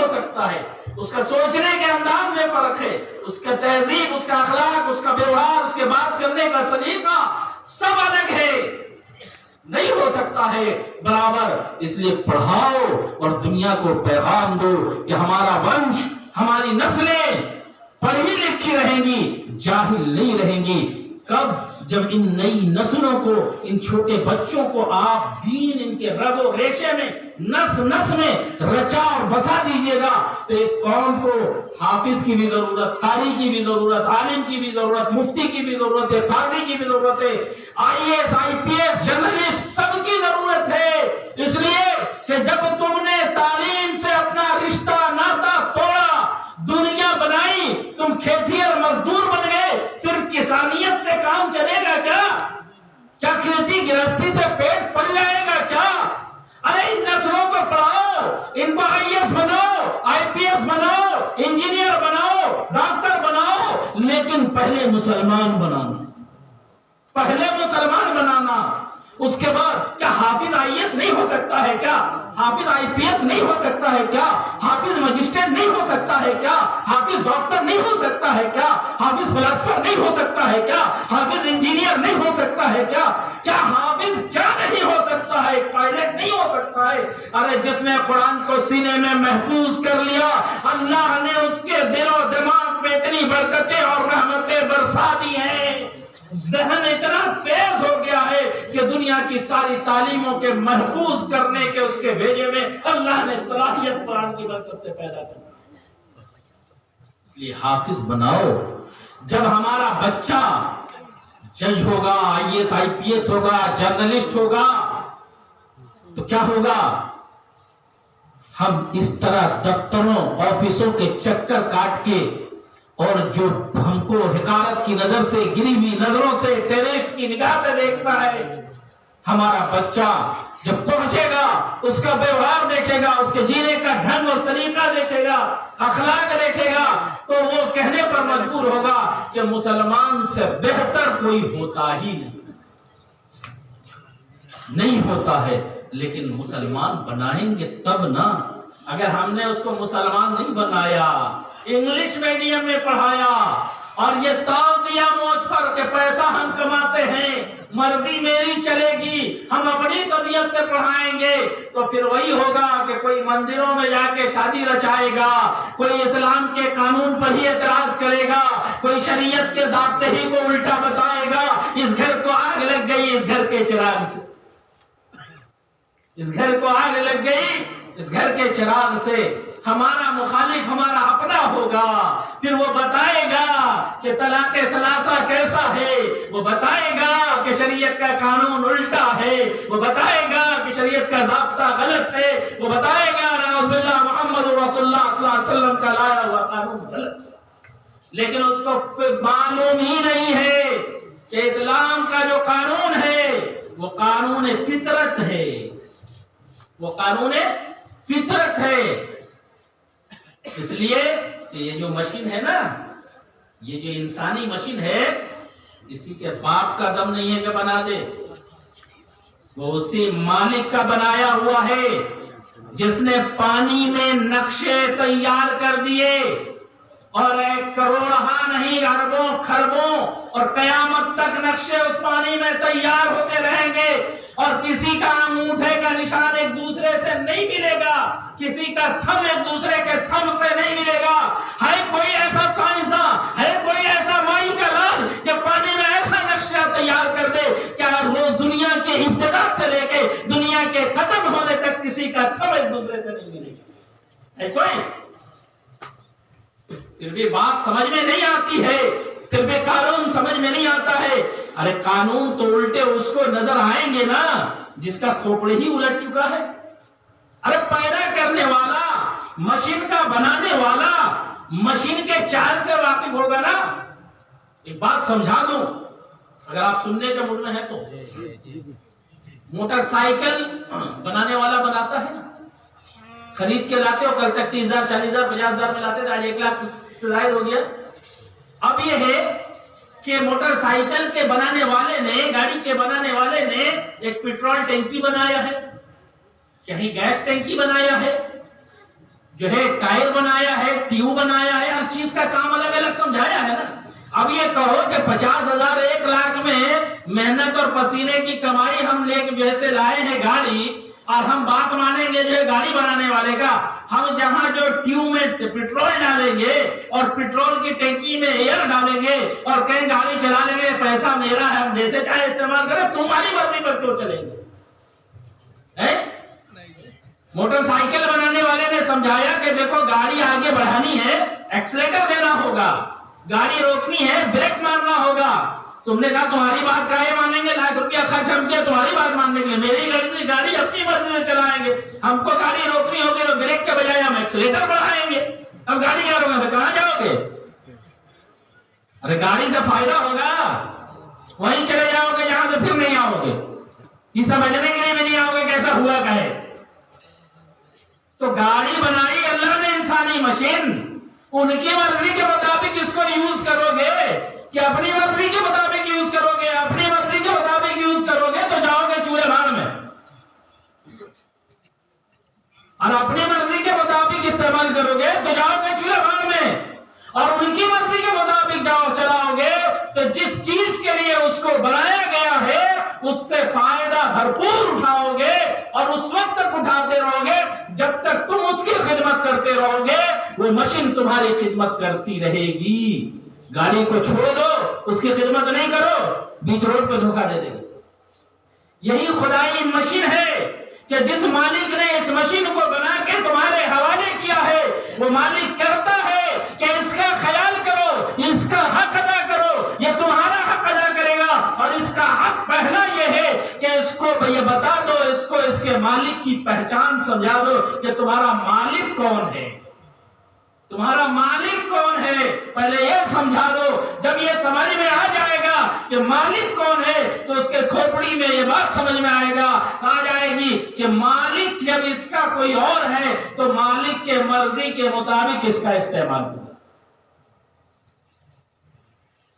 سکتا ہے. اس کا سوچنے کے انداز میں فرق ہے، اس کا تہذیب، اس کا اخلاق، اس کا ویوہار، اس کے بات کرنے کا سلیقہ سب الگ ہے، نہیں ہو سکتا ہے برابر. اس لیے پڑھاؤ اور دنیا کو پیغام دو کہ ہمارا ونش، ہماری نسلیں پڑھی لکھی رہیں گی، جاہل نہیں رہیں گی. کب؟ جب ان نئی نسلوں کو، ان چھوٹے بچوں کو آپ دین ان کے رگ و ریشے میں، نس نس میں رچا اور بسا دیجئے گا تو اس قوم کو حافظ کی بھی ضرورت، قاری کی بھی ضرورت، عالم کی بھی ضرورت، مفتی کی بھی ضرورت ہے، قاضی کی بھی ضرورت ہے، IAS IPS جرنلسٹ سب کی ضرورت ہے. اس لیے کہ جب تم نے تعلیم سے اپنا رشتہ ناتا توڑا، دنیا بنائی، تم کھیتی اور مزدور بن گئے، صرف کسانیت سے کام چلے گا کیا؟ کیا کھیتی گرہستی سے پیٹ پل جائے گا کیا؟ ارے ان نسلوں کو پڑھاؤ، ان کو IAS بناؤ، IPS بناؤ، انجینئر بناؤ، ڈاکٹر بناؤ، لیکن پہلے مسلمان بنانا. اس کے بعد کیا حافظ IAS نہیں ہو سکتا ہے کیا؟ حافظ IPS نہیں ہو سکتا ہے کیا؟ حافظ مجسٹریٹ نہیں ہو سکتا ہے کیا؟ حافظ ڈاکٹر نہیں ہو سکتا ہے کیا؟ حافظ فلاسفر نہیں ہو سکتا ہے کیا؟ حافظ انجینئر نہیں ہو سکتا ہے کیا؟ کیا حافظ کیا نہیں ہو سکتا ہے؟ پائلٹ نہیں ہو سکتا ہے؟ ارے جس نے قرآن کو سینے میں محفوظ کر لیا، اللہ نے اس کے دل و دماغ میں اتنی برکتیں اور رحمتیں برسا دی ہیں، ذہن اتنا تیز ہو گیا ہے کہ دنیا کی ساری تعلیموں کے محفوظ کرنے کے اس کے بھیجے میں اللہ نے صلاحیت قرآن کی برکت سے پیدا کر دی. اس لیے حافظ بناؤ. جب ہمارا بچہ جج ہوگا، IAS IPS ہوگا، جرنلسٹ ہوگا تو کیا ہوگا؟ ہم اس طرح دفتروں آفسوں کے چکر کاٹ کے اور جو ہم کو حقارت کی نظر سے، گری ہوئی نظروں سے، ٹیررسٹ کی نگاہ سے دیکھتا ہے، ہمارا بچہ جب پہنچے گا اس کا ویوہار دیکھے گا، اس کے جینے کا ڈھنگ اور طریقہ دیکھے گا، اخلاق دیکھے گا، تو وہ کہنے پر مجبور ہوگا کہ مسلمان سے بہتر کوئی ہوتا ہی نہیں ہوتا ہے. لیکن مسلمان بنائیں گے تب نا. اگر ہم نے اس کو مسلمان نہیں بنایا، انگلش میڈیم میں پڑھایا اور یہ تاؤ دیا موج پر کہ پیسہ ہم کماتے ہیں، مرضی میری چلے گی، ہم اپنی طبیعت سے پڑھائیں گے، تو پھر وہی ہوگا کہ کوئی مندروں میں جا کے شادی رچائے گا، کوئی اسلام کے قانون پر ہی اعتراض کرے گا، کوئی شریعت کے ضابطے ہی کو الٹا بتائے گا. اس گھر کو آگ لگ گئی، اس گھر کے چراغ سے، اس گھر کو آگ لگ گئی اس گھر کے چراغ سے. ہمارا مخالف ہمارا اپنا ہوگا، پھر وہ بتائے گا کہ طلاق ثلاثہ کیسا ہے، وہ بتائے گا کہ شریعت کا قانون الٹا ہے، وہ بتائے گا کہ شریعت کا ضابطہ غلط ہے، وہ بتائے گا نعوذ باللہ محمد رسول اللہ صلی اللہ علیہ وسلم کا لایا ہوا قانون غلط. لیکن اس کو معلوم ہی نہیں ہے کہ اسلام کا جو قانون ہے وہ قانون فطرت ہے، وہ قانون فطرت ہے. اس لیے کہ یہ جو مشین ہے نا، یہ جو انسانی مشین ہے، کسی کے باپ کا دم نہیں ہے کہ بنا دے، وہ اسی مالک کا بنایا ہوا ہے جس نے پانی میں نقشے تیار کر دیے، اور 1 کروڑ نہیں، اربوں کھربوں اور قیامت تک نقشے اس پانی میں تیار ہوتے رہیں گے، اور کسی کا انگوٹھے کا نشان ایک دوسرے سے نہیں ملے گا، کسی کا تھم ایک دوسرے کے تھم سے نہیں ملے گا. ہے کوئی ایسا سائنسداں، ہے کوئی ایسا مائی کا لال کہ پانی میں ایسا نقشہ تیار کر دے کہ وہ دنیا کے ابتدا سے لے کے دنیا کے ختم ہونے تک کسی کا تھم ایک دوسرے سے نہیں ملے گا؟ ہے کوئی؟ پھر بھی بات سمجھ میں نہیں آتی ہے، پھر بھی قانون سمجھ میں نہیں آتا ہے. ارے قانون تو الٹے اس کو نظر آئیں گے نا جس کا کھوپڑی ہی الٹ چکا ہے. ارے پیدا کرنے والا، مشین کا بنانے والا مشین کے چال سے واقف ہوگا نا. ایک بات سمجھا دوں اگر آپ سننے کے موڈ میں ہیں تو، موٹر سائیکل بنانے والا بناتا ہے نا، خرید کے لاتے ہو، کل تک 30,000 40,000 50,000 میں لاتے تھے، آج 1 لاکھ سے زائد ہو گیا۔ اب یہ ہے کہ موٹر سائیکل کے بنانے والے نے، گاڑی کے بنانے والے نے ایک پیٹرول ٹینکی بنایا ہے، کہیں گیس ٹینکی بنایا ہے، جو ہے ٹائر بنایا ہے، ٹیوب بنایا ہے، ہر چیز کا کام الگ الگ سمجھایا ہے نا۔ اب یہ کہو کہ 50,000 1 لاکھ میں محنت اور پسینے کی کمائی ہم لے کے جیسے لائے ہیں گاڑی، اور ہم بات مانیں گے جو ہے گاڑی بنانے والے کا، ہم جہاں جو ٹیوب میں پیٹرول ڈالیں گے اور پیٹرول کی ٹینکی میں ایئر ڈالیں گے اور کہیں گاڑی چلا لیں گے، پیسہ میرا ہے، ہم جیسے چاہے استعمال کریں، تمہاری مرضی پر کیوں چلیں گے؟ موٹر سائیکل بنانے والے نے سمجھایا کہ دیکھو گاڑی آگے بڑھانی ہے، ایکسیلیٹر دینا ہوگا، گاڑی روکنی ہے، بریک مارنا ہوگا۔ تم نے کہا تمہاری بات کاہے مانیں گے، لاکھ روپیہ خرچ ہم کیا تمہاری بات ماننے کے لیے؟ میری گاڑی اپنی مرضی سے چلائیں گے، ہم کو گاڑی روکنی ہوگی تو بریک کے بجائے ہم ایکسیلیٹر بڑھائیں گے۔ اب گاڑی کیا روکیں گے، کہاں جاؤ گے؟ ارے گاڑی سے فائدہ ہوگا، وہیں چلے جاؤ گے جہاں سے پھر نہیں آؤ گے، یہ سمجھنے کے لیے بھی نہیں آؤ گے کیسا ہوا کہے۔ تو گاڑی بنائی اللہ نے انسانی مشین، ان کی مرضی کے مطابق اس کو یوز کرو گے کہ اپنی مرضی کے مطابق یوز کرو گے؟ اپنی مرضی کے مطابق یوز کرو گے تو جاؤ گے چولہے بھاڑ میں، اور اپنی مرضی کے مطابق استعمال کرو گے تو جاؤ گے چولہے بھاڑ میں، اور ان کی مرضی کے مطابق جاؤ چلاؤ گے تو جس چیز کے لیے اس کو بنایا گیا ہے اس سے فائدہ بھرپور اٹھاؤ گے، اور اس وقت تک اٹھاتے رہو گے جب تک تم اس کی خدمت کرتے رہو گے، وہ مشین تمہاری خدمت کرتی رہے گی۔ گاڑی کو چھوڑ دو، اس کی خدمت نہیں کرو، بیچ روڈ پہ دھوکہ دے دے گی۔ یہی خدائی مشین ہے کہ جس مالک نے اس مشین کو بنا کے تمہارے حوالے کیا ہے، وہ مالک کہتا ہے کہ اس کا خیال کرو، اس کا حق ادا کرو، یہ تمہارا حق ادا کرے گا، اور اس کا حق پہلا یہ ہے کہ اس کو یہ بتا دو، اس کو اس کے مالک کی پہچان سمجھا دو کہ تمہارا مالک کون ہے، تمہارا مالک کون ہے، پہلے یہ سمجھا دو۔ جب یہ سمجھ میں آ جائے گا کہ مالک کون ہے تو اس کے کھوپڑی میں یہ بات سمجھ میں آ جائے گی کہ مالک جب اس کا کوئی اور ہے تو مالک کے مرضی کے مطابق اس کا استعمال ہوگا،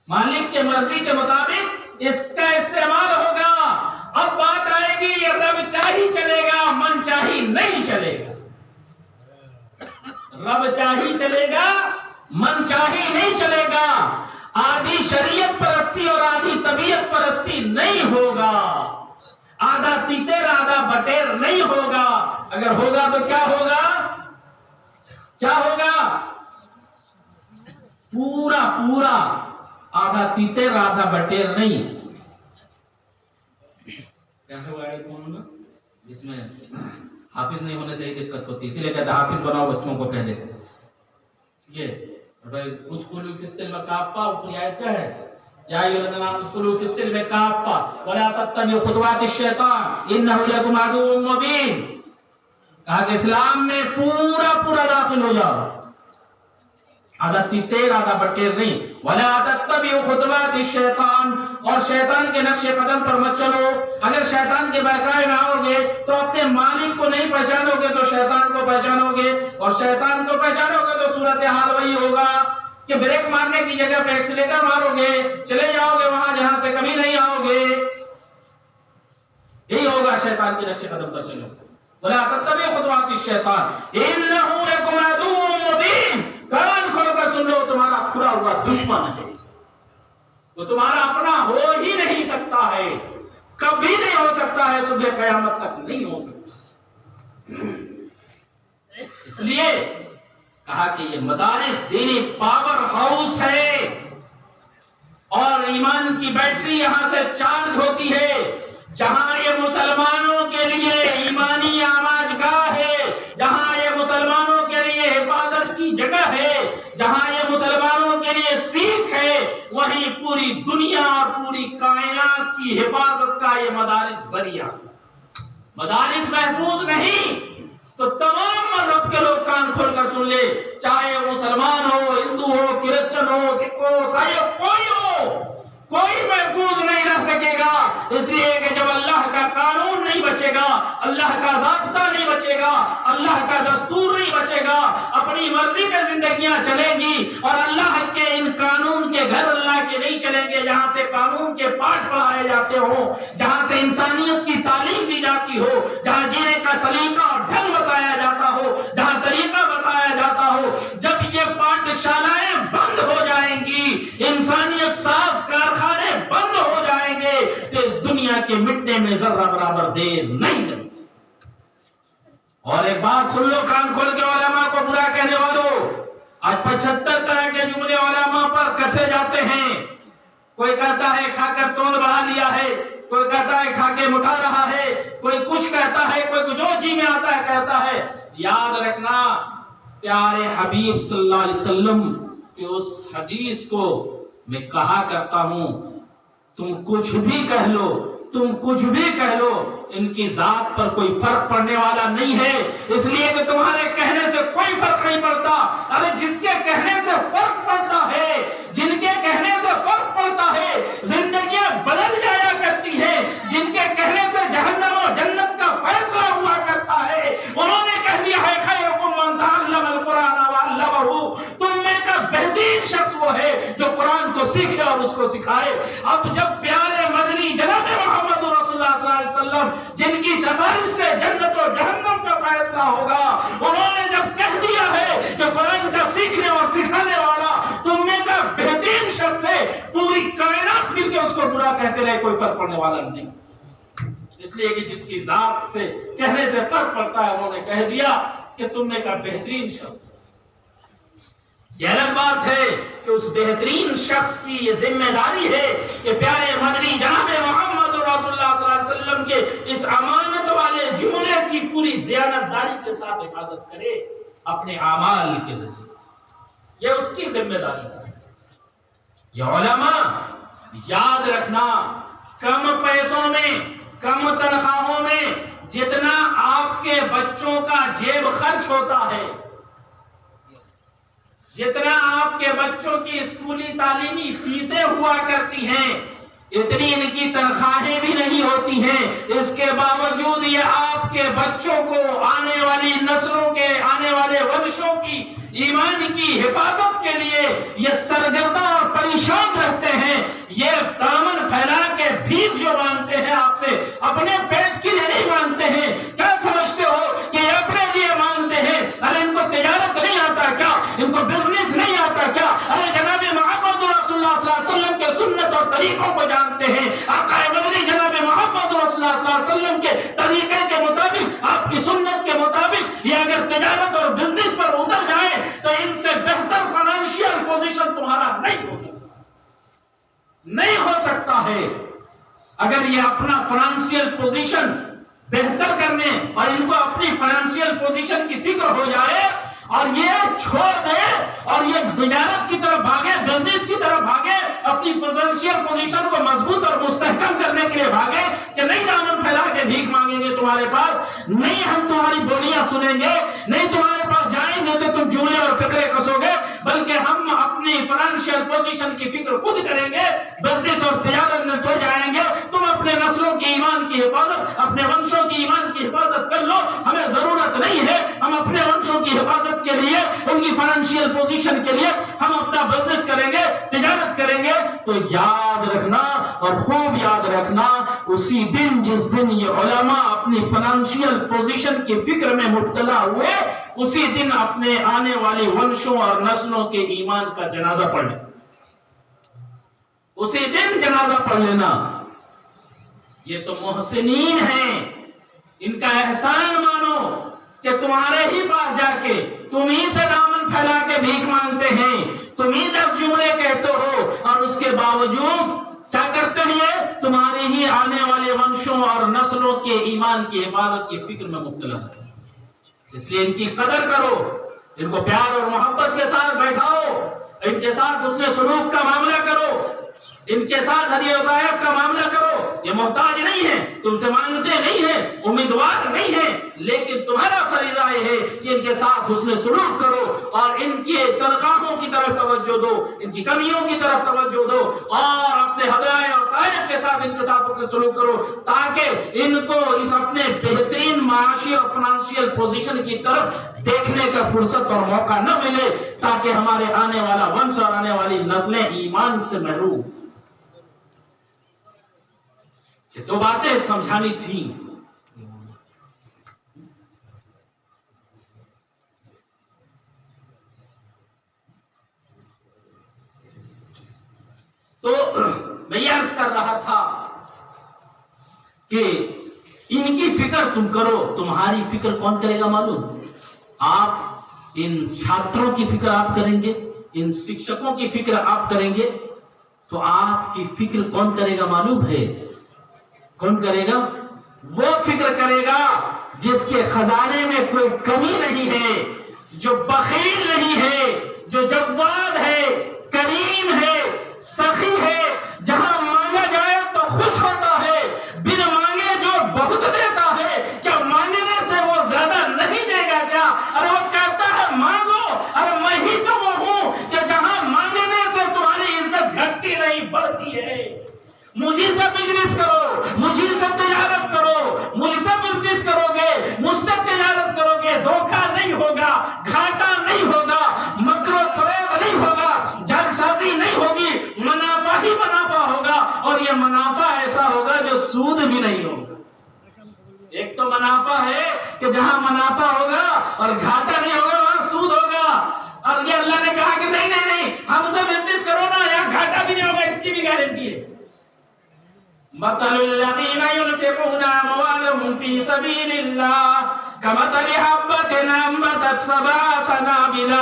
مالک کے مرضی کے مطابق اس کا استعمال ہوگا۔ اب بات آئے گی یہ رب چاہی چلے گا، من چاہی نہیں چلے گا، رب چاہی چلے گا، من چاہی نہیں چلے گا، آدھی شریعت پرستی اور آدھی طبیعت پرستی نہیں ہوگا، آدھا تیتر آدھا بٹیر نہیں ہوگا۔ اگر ہوگا تو کیا ہوگا؟ کیا ہوگا؟ پورا پورا آدھا تیتر آدھا بٹیر نہیں۔ جس میں حافظ نہیں ہونے سے ہی دقت ہوتی، اسی لیے کہتے ہیں حافظ بناؤ بچوں کو پہلے۔ یہ ادخلوا فی السلم کافہ، اوپری آیت کیا ہے؟ یا ایھا الذین آمنوا ادخلوا فی السلم کافہ ولا تتبعوا خطوات الشیطان انہ لکم عدو مبین۔ کہا کہ اسلام میں پورا پورا داخل ہو جاؤ، آدھا تیتر آدھا بٹیر نہیں۔ ولا تتبعوا خطوات الشیطان، اور شیطان کے نقش قدم پر مت چلو۔ اگر شیطان کے بہکائے میں آؤ گے تو اپنے مالک کو نہیں پہچانو گے تو شیطان کو پہچانو گے، اور شیطان کو پہچانو گے تو صورتحال وہی ہوگا کہ بریک مارنے کی جگہ پہ ایکسیلیٹر مارو گے، چلے جاؤ گے وہاں جہاں سے کبھی نہیں آؤ گے۔ یہی ہوگا، شیطان کے نقش قدم پر چلو۔ ولا تتبعوا خطوات الشیطان انہ لکم عدو مبین۔ کان کھول کر سن لو، تمہارا کھلا ہوا دشمن ہے، وہ تمہارا اپنا ہو ہی نہیں سکتا ہے، کبھی نہیں ہو سکتا ہے، صبح قیامت تک نہیں ہو سکتا۔ اس لیے کہا کہ یہ مدارس دینی پاور ہاؤس ہے، اور ایمان کی بیٹری یہاں سے چارج ہوتی ہے۔ جہاں یہ مسلمانوں کے لیے ایمانی آماجگاہ ہے، جہاں یہ مسلمانوں کے لیے حفاظت کی جگہ ہے، جہاں یہ مسلمانوں کے لیے سیکھ ہے، وہیں پوری دنیا اور پوری کائنات کی حفاظت کا یہ مدارس ذریعہ۔ مدارس محفوظ نہیں تو تمام مذہب کے لوگ کان کھول کر سن لے، چاہے وہ مسلمان ہو، ہندو ہو، کرسچن ہو، سکھ ہو، عیسائی ہو، کوئی ہو، اس لیے کہ جب اللہ کا قانون نہیں بچے گا، اللہ کا ضابطہ نہیں بچے گا، اللہ کا دستور نہیں بچے گا، اپنی مرضی کی زندگیاں چلیں گی اور اللہ کے ان قانون کے گھر اللہ کے نہیں چلیں گے، جہاں سے قانون کے پاٹ پڑھائے جاتے ہوں، جہاں سے انسانیت کی تعلیم دی جاتی ہو، جہاں جینے کا سلیقہ اور ڈھنگ بتایا جاتا ہو، جہاں طریقہ بتایا جاتا ہو۔ جب یہ پاٹ شالائیں بند ہو جائیں گی، انسانیت ساز کارخانے بند ہو جائیں گے، تو اس دنیا کے مٹنے میں ذرہ برابر دیر نہیں لگے۔ اور ایک بات سن لو کان کھول کے علماء کو برا کہنے والوں، آج 75 طرح کے جملے علماء پر کسے جاتے ہیں۔ کوئی کہتا ہے کھا کر توند بڑھا لیا ہے، کوئی کہتا ہے کھا کے مٹا رہا ہے، کوئی کچھ کہتا ہے، کوئی جو جی میں آتا ہے کہتا ہے۔ یاد رکھنا پیارے حبیب صلی اللہ علیہ وسلم کہ اس حدیث کو میں کہا کرتا ہوں، تم کچھ بھی کہہ لو، تم کچھ بھی کہہ لو، ان کی ذات پر کوئی فرق پڑنے والا نہیں ہے، اس لیے کہ تمہارے کہنے سے کوئی فرق نہیں پڑتا۔ ارے جس کے کہنے سے فرق پڑتا ہے، جن کے کہنے سے فرق پڑتا ہے، زندگیاں بدل جایا کرتی ہیں، جن کے کہنے سے جہنم اور جنت کا فیصلہ ہوا کرتا ہے، انہوں نے کہہ دیا ہے خیرکم من تعلم القرآن وعلمہ، تم میں کا بہترین شخص وہ ہے جو قرآن کو سیکھے اور اس کو سکھائے۔ اب جب پیارے مدنی جناب محمد رسول اللہ صلی اللہ علیہ وسلم جن کی سفارش سے جنت اور جہنم کا فیصلہ ہوگا، انہوں نے جب کہہ دیا ہے کہ قرآن کا سیکھنے اور سکھانے والا تم میں کا بہترین شخص ہے، پوری کائنات مل کے اس کو برا کہتے رہے، کوئی فرق پڑنے والا نہیں۔ اس لیے کہ جس کی ذات سے کہنے سے فرق پڑتا ہے، انہوں نے کہہ دیا کہ تم میں کا بہترین شخص ہے۔ یہ الگ بات ہے کہ اس بہترین شخص کی یہ ذمہ داری ہے کہ پیارے مدنی جناب محمد رسول اللہ صلی اللہ علیہ وسلم کے اس امانت والے جملے کی پوری دیانتداری کے ساتھ حفاظت کرے اپنے اعمال کے ذریعے۔ یہ اس کی ذمہ داری ہے۔ یہ علماء یاد رکھنا، کم پیسوں میں، کم تنخواہوں میں جتنا آپ کے بچوں کا جیب خرچ ہوتا ہے، جتنا آپ کے بچوں کی اسکولی تعلیمی فیسیں ہوا کرتی ہیں، اتنی ان کی تنخواہیں بھی نہیں ہوتی ہیں۔ اس کے باوجود یہ آپ کے بچوں کو، آنے والی نسلوں کے، آنے والے ونشوں کی ایمان کی حفاظت کے لیے یہ سرگردہ اور پریشان رہتے ہیں۔ یہ دامن پھیلا کے بھیک جو مانگتے ہیں آپ سے، اپنے پیٹ کے لیے نہیں مانگتے ہیں۔ کیا سمجھتے ہو کہ یہ اپنے لیے مانگتے ہیں؟ ارے ان کو تجارت نہیں آتا کیا؟ ان کو بزنس نہیں آتا کیا؟ ارے جناب محمد رسول اللہ صلی اللہ علیہ وسلم کے سنت اور طریقوں کو جانتے ہیں۔ آقا مدنی جناب محمد رسول اللہ صلی اللہ علیہ وسلم کے طریقے کے مطابق، آپ کی سنت کے مطابق یہ اگر تجارت اور بزنس پر اتر جائے تو ان سے بہتر فائنانشیل پوزیشن تمہارا نہیں ہو سکتا، نہیں ہو سکتا ہے۔ اگر یہ اپنا فائنانشیل پوزیشن بہتر کرنے اور ان کو اپنی فائنانشیل پوزیشن کی فکر ہو جائے اور یہ چھوڑ دے اور یہ تجارت کی طرف بھاگے، بزنس کی طرف بھاگے، اپنی فائنانشیل پوزیشن کو مضبوط اور مستحکم کرنے کے لیے بھاگے کہ نہیں دامن پھیلا کے بھیک مانگیں گے تمہارے پاس، نہیں ہم تمہاری بولیاں سنیں گے، نہیں تمہارے پاس جائیں گے تو تم جملے اور فکرے کسو گے، بلکہ ہم اپنی فائنانشیل پوزیشن کی فکر خود کریں گے، بزنس اور تجارت میں تو جائیں گے، تم اپنے نسلوں کی ایمان کی حفاظت، اپنے ونشوں کی ایمان کی حفاظت کر لو، ہمیں ضرورت نہیں ہے، ہم اپنے ونشوں کی حفاظت کے لیے، ان کی فائنانشیل پوزیشن کے لیے ہم اپنا بزنس کریں گے، تجارت کریں گے۔ تو یاد رکھنا اور خوب یاد رکھنا، اسی دن جس دن یہ علماء اپنی فائنانشیل پوزیشن کی فکر میں مبتلا ہوئے، اسی دن اپنے آنے والی ونشوں اور نسلوں کے ایمان کا جنازہ پڑھ لینا، اسی دن جنازہ پڑھ لینا۔ یہ تو محسنین ہیں، ان کا احسان مانو کہ تمہارے ہی پاس جا کے تم ہی سے دامن پھیلا کے بھیک مانگتے ہیں، تم ہی 10 جملے کہتے ہو اور اس کے باوجود کیا کرتے ہیں؟ تمہاری ہی آنے والے ونشوں اور نسلوں کے ایمان کی حفاظت کی فکر میں مبتلا ہے۔ اس لیے ان کی قدر کرو، ان کو پیار اور محبت کے ساتھ بیٹھاؤ، ان کے ساتھ حسن سلوک کا معاملہ کرو، ان کے ساتھ ہدیہ و طائف کا معاملہ کرو، یہ محتاج نہیں ہے، تم سے مانگتے نہیں ہیں، امیدوار نہیں ہیں، لیکن تمہارا فریضہ یہ ہے کہ ان کے ساتھ حسن سلوک کرو اور ان کی تنخواہوں کی طرف توجہ دو، ان کی کمیوں کی طرف توجہ دو اور اپنے ہدایت اور قائد کے ساتھ ان کے ساتھ حسن سلوک کرو، تاکہ ان کو اس اپنے بہترین معاشی اور فنانشیل پوزیشن کی طرف دیکھنے کا فرصت اور موقع نہ ملے، تاکہ ہمارے آنے والا ونش اور آنے والی نسلیں ایمان سے محروم۔ دو باتیں سمجھانی تھیں۔ تو میں یہ عرض کر رہا تھا کہ ان کی فکر تم کرو، تمہاری فکر کون کرے گا معلوم؟ آپ ان چھاتروں کی فکر آپ کریں گے، ان شکشکوں کی فکر آپ کریں گے، تو آپ کی فکر کون کرے گا معلوم ہے؟ کون کرے گا؟ وہ فکر کرے گا جس کے خزانے میں کوئی کمی نہیں ہے، جو بخیل نہیں ہے، جو جواد ہے، کریم ہے، سخی ہے، جہاں مانگا جائے تو خوش ہوتا ہے، بن مانگے جو بہت دیتا ہے، کیا مانگنے سے وہ زیادہ نہیں دے گا کیا؟ ارے وہ کہتا ہے مانگو، ارے میں ہی تو وہ ہوں کہ جہاں مانگنے سے تمہاری عزت گھٹتی نہیں بڑھتی ہے۔ مجھے سے بزنس کرو، مجھے سے تجارت کرو، مجھ سے بزنس کرو گے، مجھ سے تجارت کرو گے، دھوکہ نہیں ہوگا، گھاٹا نہیں ہوگا، مکر و فریب نہیں ہوگا، جال سازی نہیں ہوگی، منافع ہی منافع ہوگا، اور یہ منافع ایسا ہوگا جو سود بھی نہیں ہوگا۔ ایک تو منافع ہے کہ جہاں منافع ہوگا اور گھاٹا نہیں ہوگا وہاں سود ہوگا، اور یہ اللہ نے کہا کہ نہیں نہیں نہیں، ہم سے بزنس کرو نا، یہاں گھاٹا بھی نہیں ہوگا، اس کی بھی گارنٹی ہے۔ مثل الذين ينفقون أموالهم في سبيل الله كمثل حبة أنبتت 7 سنابل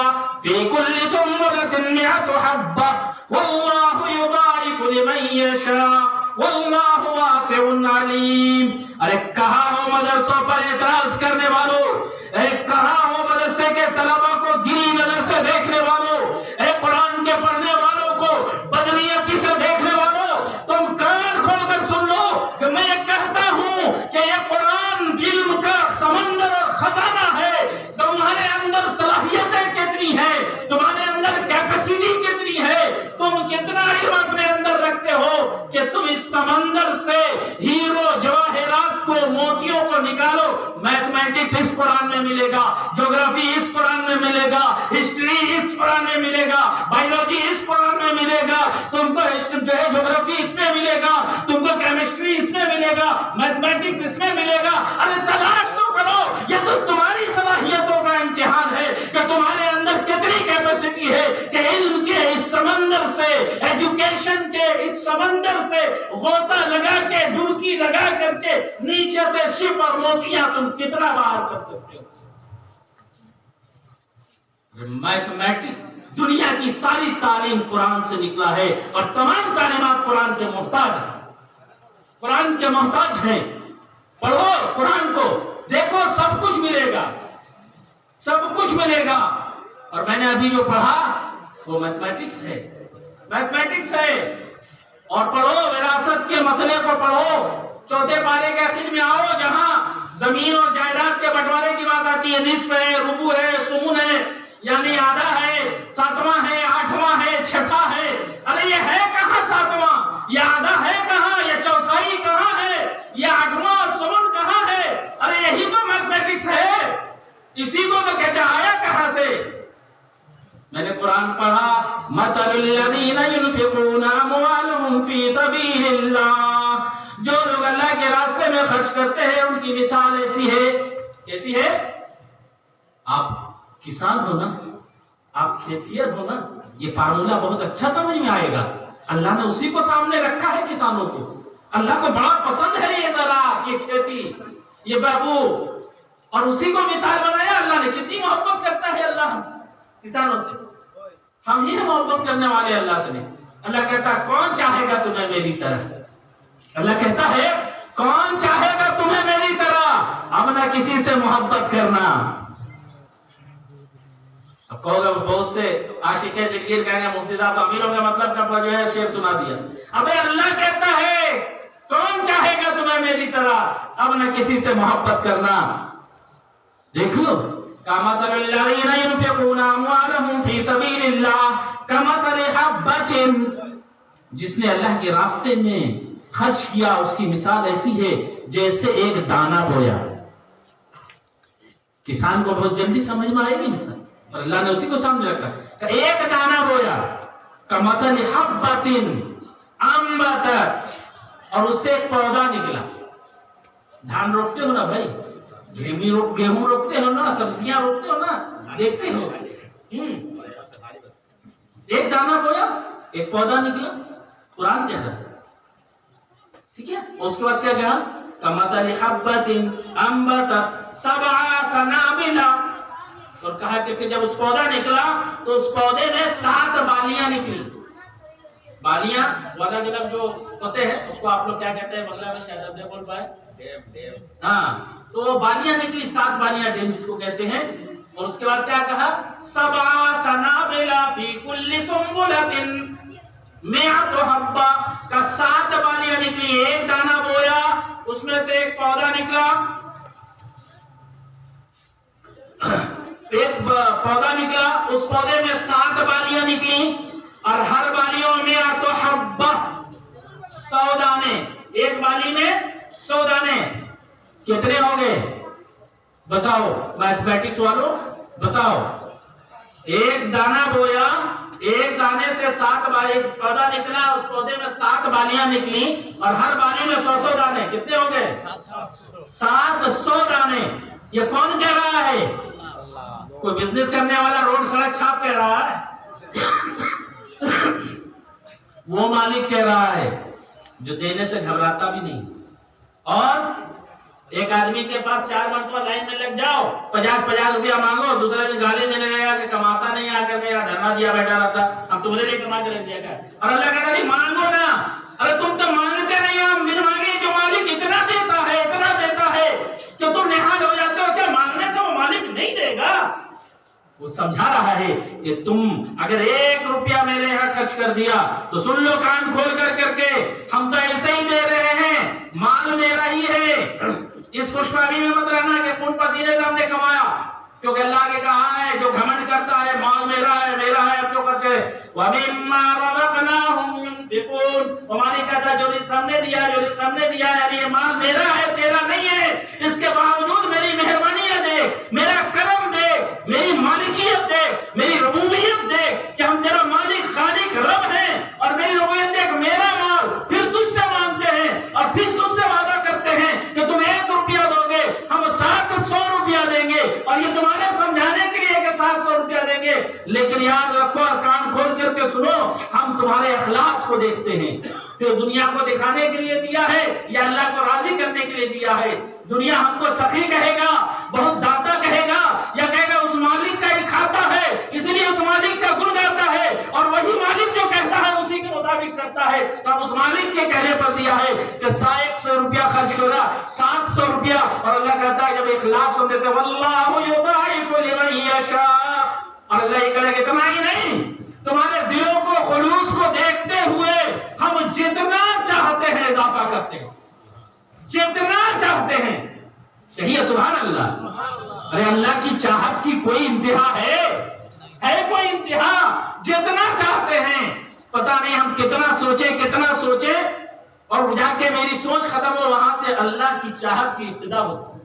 في كل سنبلة 100 حبة والله يضاعف لمن يشاء والله واسع عليم۔ ارے کہاں ہو مدرسوں پر اعتراض کرنے والوں، اے کہاں ہو مدرسے کے طلبہ کو گری نظر سے دیکھنے والوں، اے قرآن کے پڑھنے والوں کو بدنیتی سے دیکھنے والوں، تم کان کھول کر سن لو کہ میں یہ کہتا ہوں کہ یہ قرآن علم کا سمندر اور خزانہ ہے۔ تمہارے اندر صلاحیتیں کتنی ہیں، تمہارے اندر کیپیسٹی کتنی ہے، تم کتنا علم اپنے اندر رکھتے ہو کہ تم اس سمندر سے ہیرو جواہرات کو، موتیوں کو نکالو۔ میتھمیٹکس اس قرآن میں ملے گا، جغرافی اس قرآن میں ملے گا، ہسٹری اس قرآن میں ملے گا، بایولوجی اس قرآن میں ملے گا، تم کو جو ہے جغرافی اس میں ملے گا، تم کو کیمسٹری اس میں ملے گا، میتھمیٹکس اس میں ملے گا۔ ارے تلاش تو کرو، یہ تو تمہاری صلاحیتوں کا امتحان ہے کہ تمہارے اندر کتنی کیپیسٹی ہے کہ علم کے اس سمندر سے، ایجوکیشن کے اس سمندر سے غوطہ لگا کے، ڈبکی لگا کر کے نیچے سے شپ اور موتیاں تم کتنا باہر کر سکتے ہو۔ میتھمیٹکس، دنیا کی ساری تعلیم قرآن سے نکلا ہے، اور تمام تعلیمات قرآن کے محتاج ہیں، قرآن کے محتاج ہیں۔ پڑھو قرآن کو، دیکھو سب کچھ ملے گا، سب کچھ ملے گا۔ اور میں نے ابھی جو پڑھا وہ میتھمیٹکس ہے، میتھمیٹکس ہے۔ اور پڑھو وراثت کے مسئلے کو پڑھو، 4 پارے کے آخر میں آؤ جہاں زمین اور جائیداد کے بٹوارے کی بات آتی ہے، نصف ہے، ربع ہے، سمن ہے، یعنی آدھا ہے، 7واں ہے، 8واں ہے، 6واں ہے۔ ارے یہ ہے کہاں 7واں؟ یہ آدھا ہے کہاں؟ یہ چوتھائی کہاں ہے؟ یہ 8واں اور سمن کہاں ہے؟ ارے یہی تو میتھمیٹکس ہے، اسی کو تو کہتے آیا کہاں سے؟ میں نے قرآن پڑھا، مثل الذین ينفقون اموالهم فی سبیل اللہ، جو لوگ اللہ کے راستے میں خرچ کرتے ہیں ان کی مثال ایسی ہے۔ کیسی ہے؟ آپ کسان ہو نا، آپ کھیتیر ہو نا، یہ فارمولا بہت اچھا سمجھ میں آئے گا۔ اللہ نے اسی کو سامنے رکھا ہے کسانوں کو، اللہ کو بڑا پسند ہے یہ زراعت، یہ کھیتی، یہ بابو، اور اسی کو مثال بنایا اللہ نے۔ کتنی محبت کرتا ہے اللہ ہم سے، کسانوں سے۔ ہم ہی محبت کرنے والے اللہ سے نہیں۔ اللہ کہتا ہے کون چاہے گا تمہیں میری طرح؟ اللہ کہتا ہے کون چاہے گا تمہیں میری طرح؟ اب نہ کسی سے محبت کرنا۔ اب کہو گا بہت سے عاشق دلگیر کہیں گے مفتی صاحب امیروں کا مطلب کا جو ہے شعر سنا دیا۔ ابے اللہ کہتا ہے کون چاہے گا تمہیں میری طرح اب نہ کسی سے محبت کرنا؟ دیکھ لو، کمثل الذین ينفقون اموالهم فی سبیل اللہ کمثل حبۃ، جس نے اللہ کے راستے میں خرچ کیا اس کی مثال ایسی ہے جیسے ایک دانہ بویا۔ کسان کو بہت جلدی سمجھ میں آئے گی مثال، اور اللہ نے اسی کو سامنے رکھا کہ ایک دانہ بویا، کمثل حبۃ انبتت، اور اس سے ایک پودا نکلا۔ دھان روکتے ہو نا بھائی، گیہوں روکتے ہو نا، سبزیاں روکتے ہو نا، دیکھتے ہو، ایک دانہ بویا ایک پودا نکلا، قرآن کہہ رہا ہے، ٹھیک ہے؟ اس کے بعد کیا کہا؟ کمثل حبۃ انبتت سبع سنابل، اور کہا کہ جب اس پودا نکلا تو اس پودے میں 7 بالیاں نکلی۔ بالیاں والا جلب جو ہوتے ہیں اس کو آپ لوگ کیا کہتے ہیں بنگلہ میں؟ شاید آپ نہیں بول پائے، ہاں، تو بالیاں نکلی، 7 بالیاں، ڈیم جس کو کہتے ہیں۔ اور اس کے بعد کیا کہا؟ سبع سنابل فی کل سنبلۃ مئۃ حبہ، کا 7 بالیاں نکلی، ایک دانہ بویا اس میں سے ایک پودا نکلا، ایک پودا نکلا، اس پودے میں 7 بالیاں نکلی، اور ہر بالیوں میں مئۃ حبہ، 100 دانے، ایک بالی میں 100 دانے، کتنے ہو گئے بتاؤ میتھمیٹکس والوں، بتاؤ۔ ایک دانہ بویا، ایک دانے سے 7 بالی، پودا نکلا، اس پودے میں 7 بالیاں نکلی، اور ہر بالی میں 100 دانے، کتنے ہو گئے؟ 700 دانے۔ یہ کون کہہ رہا ہے؟ کوئی بزنس کرنے والا روڈ سڑک چھاپ کہہ رہا ہے؟ وہ مالک کہہ رہا ہے جو دینے سے گھبراتا بھی نہیں۔ اور ایک آدمی کے پاس 4 مرتبہ لائن میں لگ جاؤ، 50 روپیہ مانگو، دوسرے دن گالی دینے لگا کہ کماتا نہیں، آ کر کے یہاں دھرنا دیا بیٹھا رہتا، ہم تمہارے لیے کما کے رکھ دیا گیا۔ اور اللہ کہتا ہے مانگو نا، ارے تم تو مانگتے نہیں ہو، بن مانگے جو مالک اتنا دیتا ہے، اتنا دیتا ہے کہ تم نہال ہو جاتے ہو، کیا مانگنے سے وہ مالک نہیں دے گا؟ وہ سمجھا رہا ہے کہ تم اگر 1 روپیہ میرے یہاں خرچ کر دیا تو سن لو کان کھول کر کے، ہم تو ایسے ہی دے رہے ہیں، مال میرا ہی ہے۔ اس خوشخبری میں مت رہنا کہ خون پسینے سے ہم نے کمایا، کیونکہ اللہ نے کہا ہے جو گھمنڈ کرتا ہے مال میرا ہے میرا ہے، اپنے اوپر سے وَمِمَّا رَزَقْنَاهُمْ يُنْفِقُونَ، ہماری کہتا جو رزق ہم نے دیا، جو رزق ہم نے دیا، یعنی یہ مال میرا ہے تیرا نہیں ہے، اس کے باوجود میری مہربانیاں دیکھ، میرا کرم دیکھ، میری مالکیت دیکھ، میری ربوبیت دیکھ کہ ہم تیرا مالک خالق رب ہیں، اور میری ربوبیت دیکھ، میرا مال، پھر تجھ سے مانگتے ہیں اور پھر تجھ سے وعدہ کرتے ہیں کہ تم 1 روپیہ دو گے ہم 700 روپیہ دیں گے، اور یہ تمہارے سمجھانے کے لیے کہ 700 روپیہ دیں گے، لیکن یاد رکھو اور کان کھول کر کے سنو، ہم تمہارے اخلاص کو دیکھتے ہیں، تو دنیا کو دکھانے کے لیے دیا ہے یا اللہ کو راضی کرنے کے لیے دیا ہے؟ دنیا ہم کو سخی کہے گا، بہت داتا کہے گا، یا کہے گا اس مالک کا ہی کھاتا ہے اس لیے اس مالک کا گن گاتا ہے، اور وہی مالک جو کہتا ہے اسی کے مطابق کرتا ہے، تب اس مالک کے کہنے پر دیا ہے کہ 100 روپیہ خرچ کرا، 700 روپیہ، اور اللہ کہتا ہے جب اخلاص ہوتے تھے واللہ یضاعف لمن یشاء، اور اللہ یہ کہے کہ اتنا ہی نہیں، تمہارے دلوں کو خلوص کو دیکھتے ہوئے ہم جتنا چاہتے ہیں اضافہ کرتے ہیں، جتنا چاہتے ہیں۔ کہیے سبحان اللہ۔ ارے اللہ کی چاہت کی کوئی انتہا ہے کوئی انتہا؟ جتنا چاہتے ہیں، پتہ نہیں ہم کتنا سوچیں اور جا کے میری سوچ ختم ہو، وہاں سے اللہ کی چاہت کی ابتدا ہوتی ہے،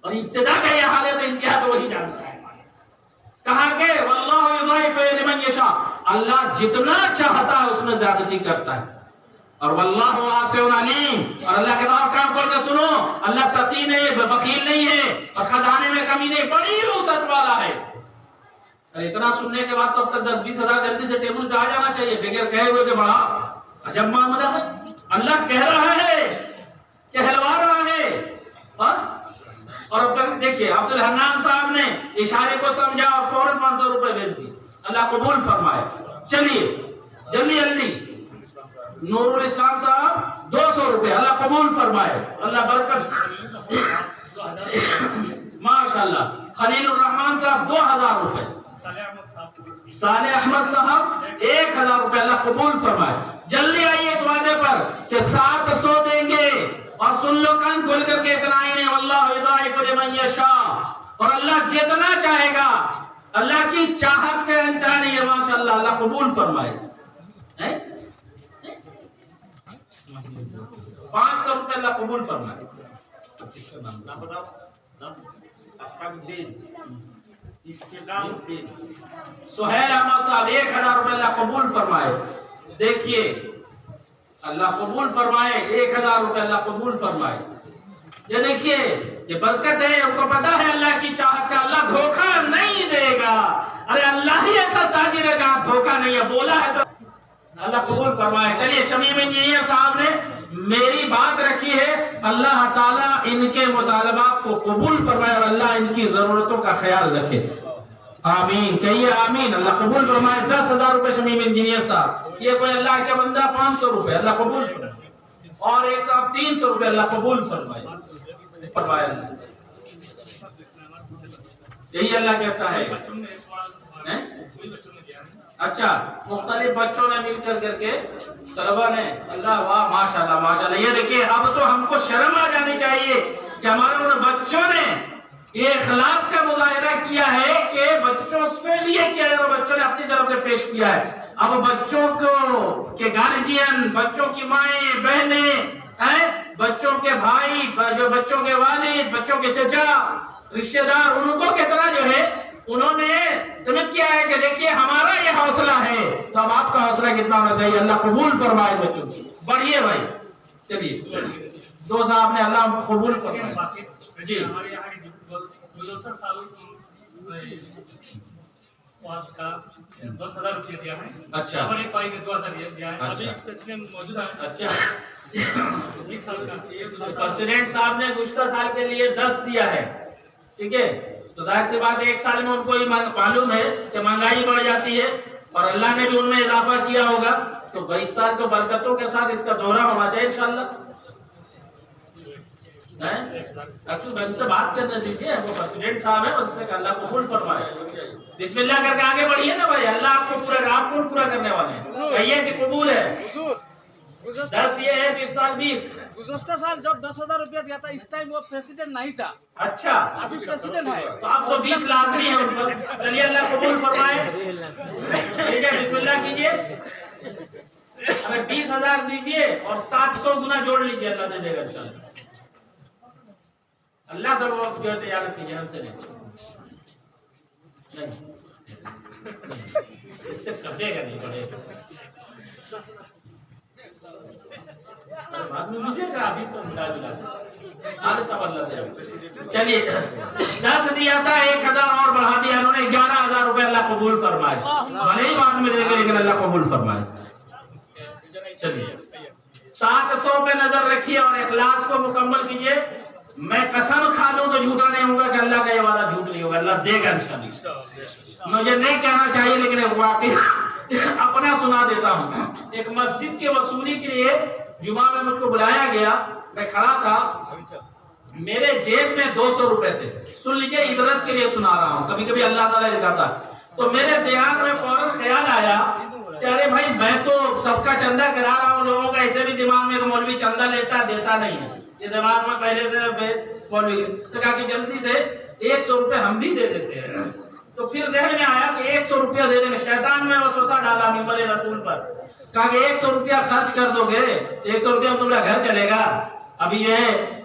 اور ابتدا کا یہ حال ہے تو انتہا تو وہی جانتا ہے۔ کہا کہ واللہ یضاعف لمن یشاء، اللہ جتنا چاہتا ہے اس میں زیادتی کرتا ہے، اور واللہ واسع علیم، اور اللہ کے بعد کام کر کے سنو، اللہ سخی نہیں، بخیل نہیں ہے، اور خزانے میں کمی نہیں، بڑی وسعت والا ہے۔ اور اتنا سننے کے بعد تو اب تک 10-20 ہزار جلدی سے ٹیبل پہ آ جانا چاہیے، بغیر کہے ہوئے کہ بڑا عجب معاملہ ہے، اللہ کہہ رہا ہے، کہلوا رہا ہے۔ اور پھر دیکھیے عبد الحنان صاحب نے اشارے کو سمجھا اور فوراً 500 روپے بھیج دی، اللہ قبول فرمائے۔ چلیے جلدی نور الاسلام صاحب 200 روپے، اللہ قبول فرمائے، اللہ برکت، ماشاءاللہ۔ خلیل الرحمان صاحب 2000 روپے، صالح احمد صاحب 1000 روپے اللہ قبول فرمائے. جلدی آئیے اس وعدے پر کہ 700 دیں گے. اور سن لو کان کھول کر کے اتنا ہی نہیں, واللہ یضاعف لمن یشاء, اور اللہ جتنا چاہے گا. اللہ کی چاہت کا انتہا نہیں ہے. ماشاءاللہ, اللہ قبول فرمائے. 500 روپے اللہ قبول فرمائے. سہیل احمد صاحب 1000 روپے اللہ قبول فرمائے. دیکھیے اللہ قبول فرمائے. 1000 روپے اللہ قبول فرمائے. یہ دیکھیے یہ برکت ہے. ان کو پتا ہے اللہ کی چاہت کا, اللہ دھوکہ نہیں دے گا. ارے اللہ ہی ایسا تاجر ہے جہاں دھوکہ نہیں ہے, بولا ہے تو اللہ قبول فرمائے. چلیے شمیم انجینئر صاحب نے میری بات رکھی ہے. اللہ تعالیٰ ان کے مطالبات کو قبول فرمائے اور اللہ ان کی ضرورتوں کا خیال رکھے. آمین کہیے آمین. اللہ قبول فرمائے. 10,000 روپے شمیم انجینئر صاحب. یہ کوئی اللہ کے بندہ 500 روپے اللہ قبول فرمائے. اور ایک صاحب 300 روپے اللہ قبول فرمائے. یہی اللہ کہتا ہے. اچھا مختلف بچوں نے مل کر کے طلبہ نے, اللہ واہ ماشاءاللہ ماشاءاللہ. یہ دیکھیے اب تو ہم کو شرم آ جانی چاہیے کہ ہمارے ان بچوں نے یہ اخلاص کا مظاہرہ کیا ہے کہ بچوں کے لیے کیا ہے اور بچوں نے اپنی طرف سے پیش کیا ہے. اب بچوں کو کے گارجین, بچوں کی مائیں بہنیں, بچوں کے بھائی, بچوں کے والد, بچوں کے چچا, رشتہ دار, ان کو کتنا جو ہے انہوں نے سمجھ کیا ہے کہ دیکھیے ہمارا یہ حوصلہ ہے تو اب آپ کا حوصلہ کتنا ہونا چاہیے. اللہ قبول فرمائے بچوں کی. بڑھیے بھائی. چلیے دو صاحب نے اللہ قبول فرمائے. جی ہمارے یہاں کی گزشتہ سال کا 10,000 روپے دیا ہے. اچھا اور ایک بھائی نے 2,000 دیا ہے. ابھی پریزیڈنٹ موجود ہے. اچھا 20 سال کا پریزیڈنٹ صاحب نے گزشتہ سال کے لیے 10 دیا ہے. ٹھیک ہے, تو ظاہر سی بات ہے ایک سال میں ان کو ہی معلوم ہے کہ مہنگائی بڑھ جاتی ہے اور اللہ نے بھی ان میں اضافہ کیا ہوگا. تو 22 سال کو برکتوں کے ساتھ اس کا دورہ ہونا چاہیے انشاءاللہ. ان سے بات کرنے دیجیے, وہ پریزیڈنٹ صاحب ہے, اس سے کہ اللہ قبول فرمائے. بسم اللہ کر کے آگے بڑھیے نا بھائی. اللہ آپ کو پورا کرنے والے ہیں. کہیے کہ قبول ہے. 10 یہ ہے, 20 سال 20. گزشتہ سال جب 10,000 روپیہ دیا تھا اس ٹائم وہ پریزیڈنٹ نہیں تھا. اچھا ابھی پریزیڈنٹ ہے تو آپ تو 20 لازمی ہے ان پر. چلیے اللہ قبول فرمائے. ٹھیک ہے بسم اللہ کیجئے. اگر 20,000 دیجئے اور 700 گنا جوڑ لیجئے, اللہ دے دے گا انشاءاللہ. اللہ سے وہ جو تجارت کیجئے, ہم سے نہیں. اس سے کٹے گا نہیں پڑے گا. ابھی تو چلیے 10 دیا تھا, 1,000 اور بڑھا دیا انہوں نے. 11,000 روپے اللہ قبول فرمائے. بھلے ہی بعد میں دے گے لیکن اللہ قبول فرمائے. چلیے 700 پہ نظر رکھیے اور اخلاص کو مکمل کیجیے. میں قسم کھا لوں تو جھوٹا نہیں ہوگا کہ اللہ کا یہ وعدہ جھوٹ نہیں ہوگا. اللہ دے گا انشاءاللہ. مجھے نہیں کہنا چاہیے لیکن واقعی اپنا سنا دیتا ہوں. ایک مسجد کے وصولی کے لیے جمعہ میں مجھ کو بلایا گیا. میں کھڑا تھا, میرے جیب میں 200 روپے تھے. سن لیجیے, عبرت کے لیے سنا رہا ہوں, کبھی کبھی اللہ تعالیٰ دکھاتا. تو میرے دھیان میں فوراً خیال آیا کہ ارے بھائی میں تو سب کا چندہ کرا رہا ہوں. لوگوں کا ایسے بھی دماغ میں مولوی چندہ لیتا دیتا نہیں ہے, یہ دماغ میں پہلے سے مولوی. تو کہا کہ جلدی سے 100 روپے ہم بھی دے دیتے ہیں. تو پھر ذہن میں آیا کہ 100 روپیہ دے دیں گے. شیطان میں وسوسہ ڈالا ممبر رسول پر. کہا کہ 100 روپیہ خرچ کر دو گے, 100 روپیہ تمہارا گھر چلے گا. ابھی یہ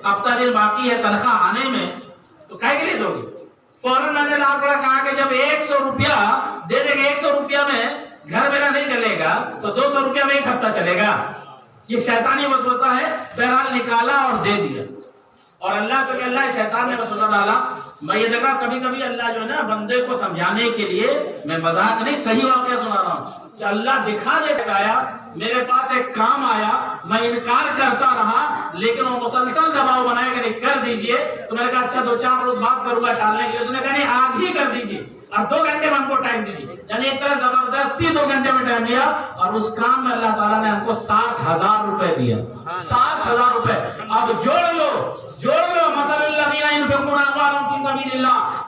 ہفتہ دن باقی ہے تنخواہ آنے میں, تو کہے کے لیے دو گے. فوراً میں نے کہا کہ جب 100 روپیہ دے دیں گے, 100 روپیہ میں گھر میرا نہیں چلے گا تو 200 روپیہ میں 1 ہفتہ چلے گا. یہ شیطانی وسوسہ ہے. بہرحال نکالا اور دے دیا. اور اللہ تو کہ اللہ شیطان نے وسوسہ ڈالا. میں یہ دیکھا کبھی کبھی اللہ جو ہے نا بندے کو سمجھانے کے لیے, میں مذاق نہیں صحیح واقعہ سنا رہا ہوں, کہ اللہ دکھا دے کے آیا. میرے پاس ایک کام آیا, میں انکار کرتا رہا لیکن وہ مسلسل دباؤ بنائے کہ نہیں کر دیجئے. تو میں نے کہا اچھا 2-4 روز بات کروں گا ٹالنے کے لیے. اس نے کہا نہیں آج ہی کر دیجئے اور 2 گھنٹے میں ہم کو ٹائم دیجیے. یعنی ایک طرح زبردستی 2 گھنٹے میں ٹائم دیا اور اس کام میں اللہ تعالیٰ نے ہم کو 7,000 روپے دیا. 7,000 روپے. اب جوڑ لو مثل الذین ينفقون اموالهم فی سبیل اللہ